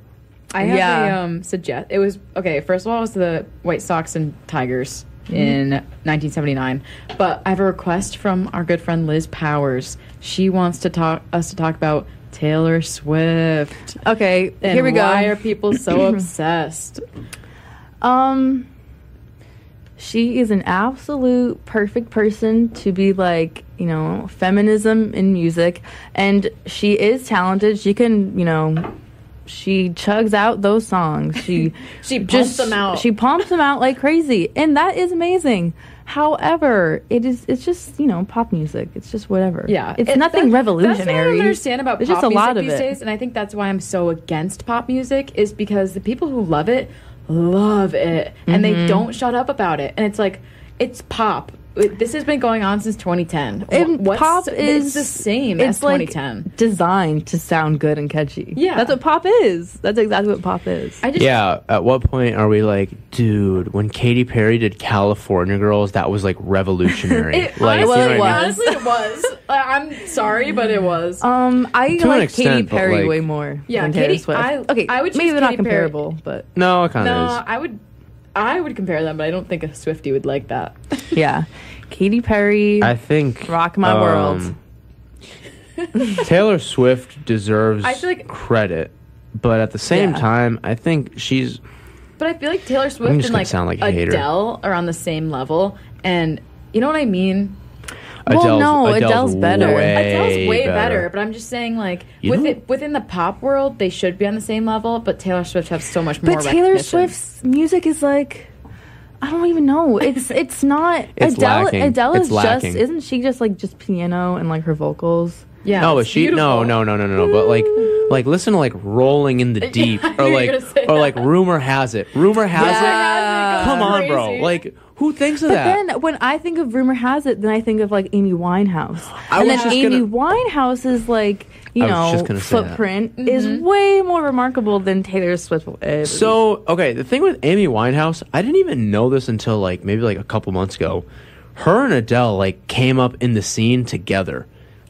I have a suggest. It was okay. First of all, it was the White Sox and Tigers in 1979. But I have a request from our good friend Liz Powers. She wants to talk about Taylor Swift. Okay, And here we go. Why are people so obsessed? She is an absolute perfect person to be like, you know, feminism in music, and she is talented. She can, you know, she chugs out those songs. She pumps them out. She pumps them out like crazy, and that is amazing. However, it's just, you know, pop music. It's just whatever. Yeah, it's nothing revolutionary. That's what I don't understand about There's pop just a music lot of these it. days, and I think that's why I'm so against pop music. Is because the people who love it, and they don't shut up about it. And it's like, it's pop. This has been going on since 2010. And pop it's the same as 2010. Like designed to sound good and catchy. Yeah. That's what pop is. That's exactly what pop is. At what point are we like, dude, when Katy Perry did California Girls, that was like revolutionary. Honestly, it was. I'm sorry, but it was. I To an like extent, Katy but, Perry like- way more Yeah, than Taylor Katy- Swift. I would choose maybe they're not Katy Perry. comparable, but No, it kind of No, is. I would compare them, but I don't think a Swiftie would like that. yeah. Katy Perry, I think rock my world. Taylor Swift deserves I feel like- credit, but at the same Yeah. time, I think she's. But I feel like Taylor Swift just and gonna like sound like a hater. Adele are on the same level, and you know what I mean. Well, no, Adele's better. Adele's way better, but I'm just saying, like, You know- within the pop world, they should be on the same level. But Taylor Swift has so much more. But Taylor recognition. Swift's music is like, I don't even know. It's not It's Adele. lacking. Adele It's is lacking. isn't she just like just piano and like her vocals? Yeah, No, but it's she beautiful. no. But like listen to like Rolling in the Deep I or knew you were like gonna say like Rumor Has It. Rumor Has Yeah. It. Come on, bro. Crazy. Like who thinks of But that? then when I think of Rumor Has It, then I think of like Amy Winehouse. I And was then just Amy gonna- Winehouse's like, you I was just know, gonna say that. footprint is way more remarkable than Taylor Swift will ever be. So, okay, the thing with Amy Winehouse, I didn't even know this until like maybe like a couple months ago. Her and Adele like came up in the scene together.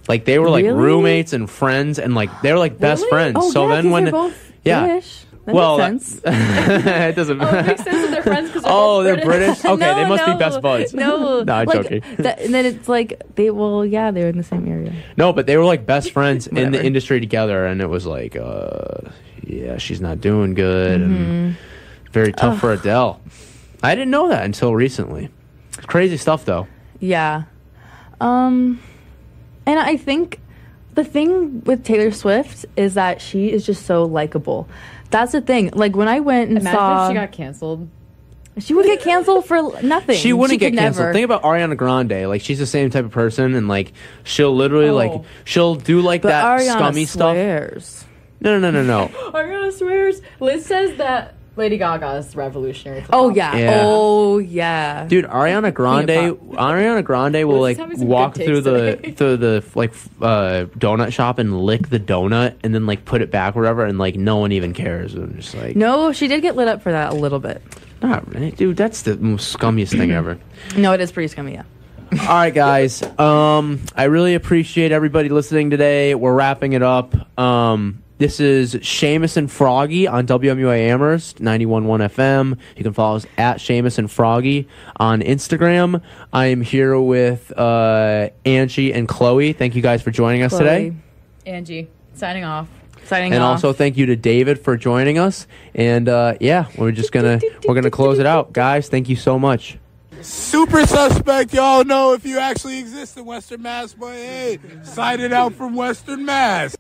Like they were like Really? roommates and friends and like they were like best Really? friends. Oh, so yeah, then 'cause when they're both yeah. British. That well, makes sense. it doesn't Oh, it makes sense that they're friends because they're Oh, both they're British? Okay, No, they must be no, best buds. No, No, I'm like, joking. And then it's like they're in the same area. No, but they were like best friends in the Whatever. industry together, and it was like, yeah, she's not doing good, and very tough for Adele. I didn't know that until recently. Crazy stuff, though. Yeah. And I think the thing with Taylor Swift is that she is just so likable. That's the thing. Like when I went and Imagine saw, if she got canceled. she would get canceled for nothing. She wouldn't get could canceled. never. Think about Ariana Grande. Like she's the same type of person, and like she'll literally Oh. like she'll do like But that Ariana scummy stuff. swears. No. Ariana swears. Liz says that Lady Gaga's revolutionary. Oh yeah. Yeah. Oh yeah. Dude, Ariana Grande will Liz is like having some walk good through takes the donut shop and lick the donut and then like put it back wherever and like no one even cares. I'm just like, No, she did get lit up for that a little bit. not really. Dude, that's the most scummiest thing ever. No, it is pretty scummy, yeah. All right, guys. I really appreciate everybody listening today. We're wrapping it up. This is Seamus and Froggy on WMUA Amherst 91.1 FM. You can follow us at Seamus and Froggy on Instagram. I am here with Angie and Chloe. Thank you guys for joining us today. Angie, signing off. Signing And off. also thank you to David for joining us. And yeah, we're gonna close it out, guys. Thank you so much. Super suspect, y'all know if you actually exist in Western Mass, but hey, sign it out from Western Mass.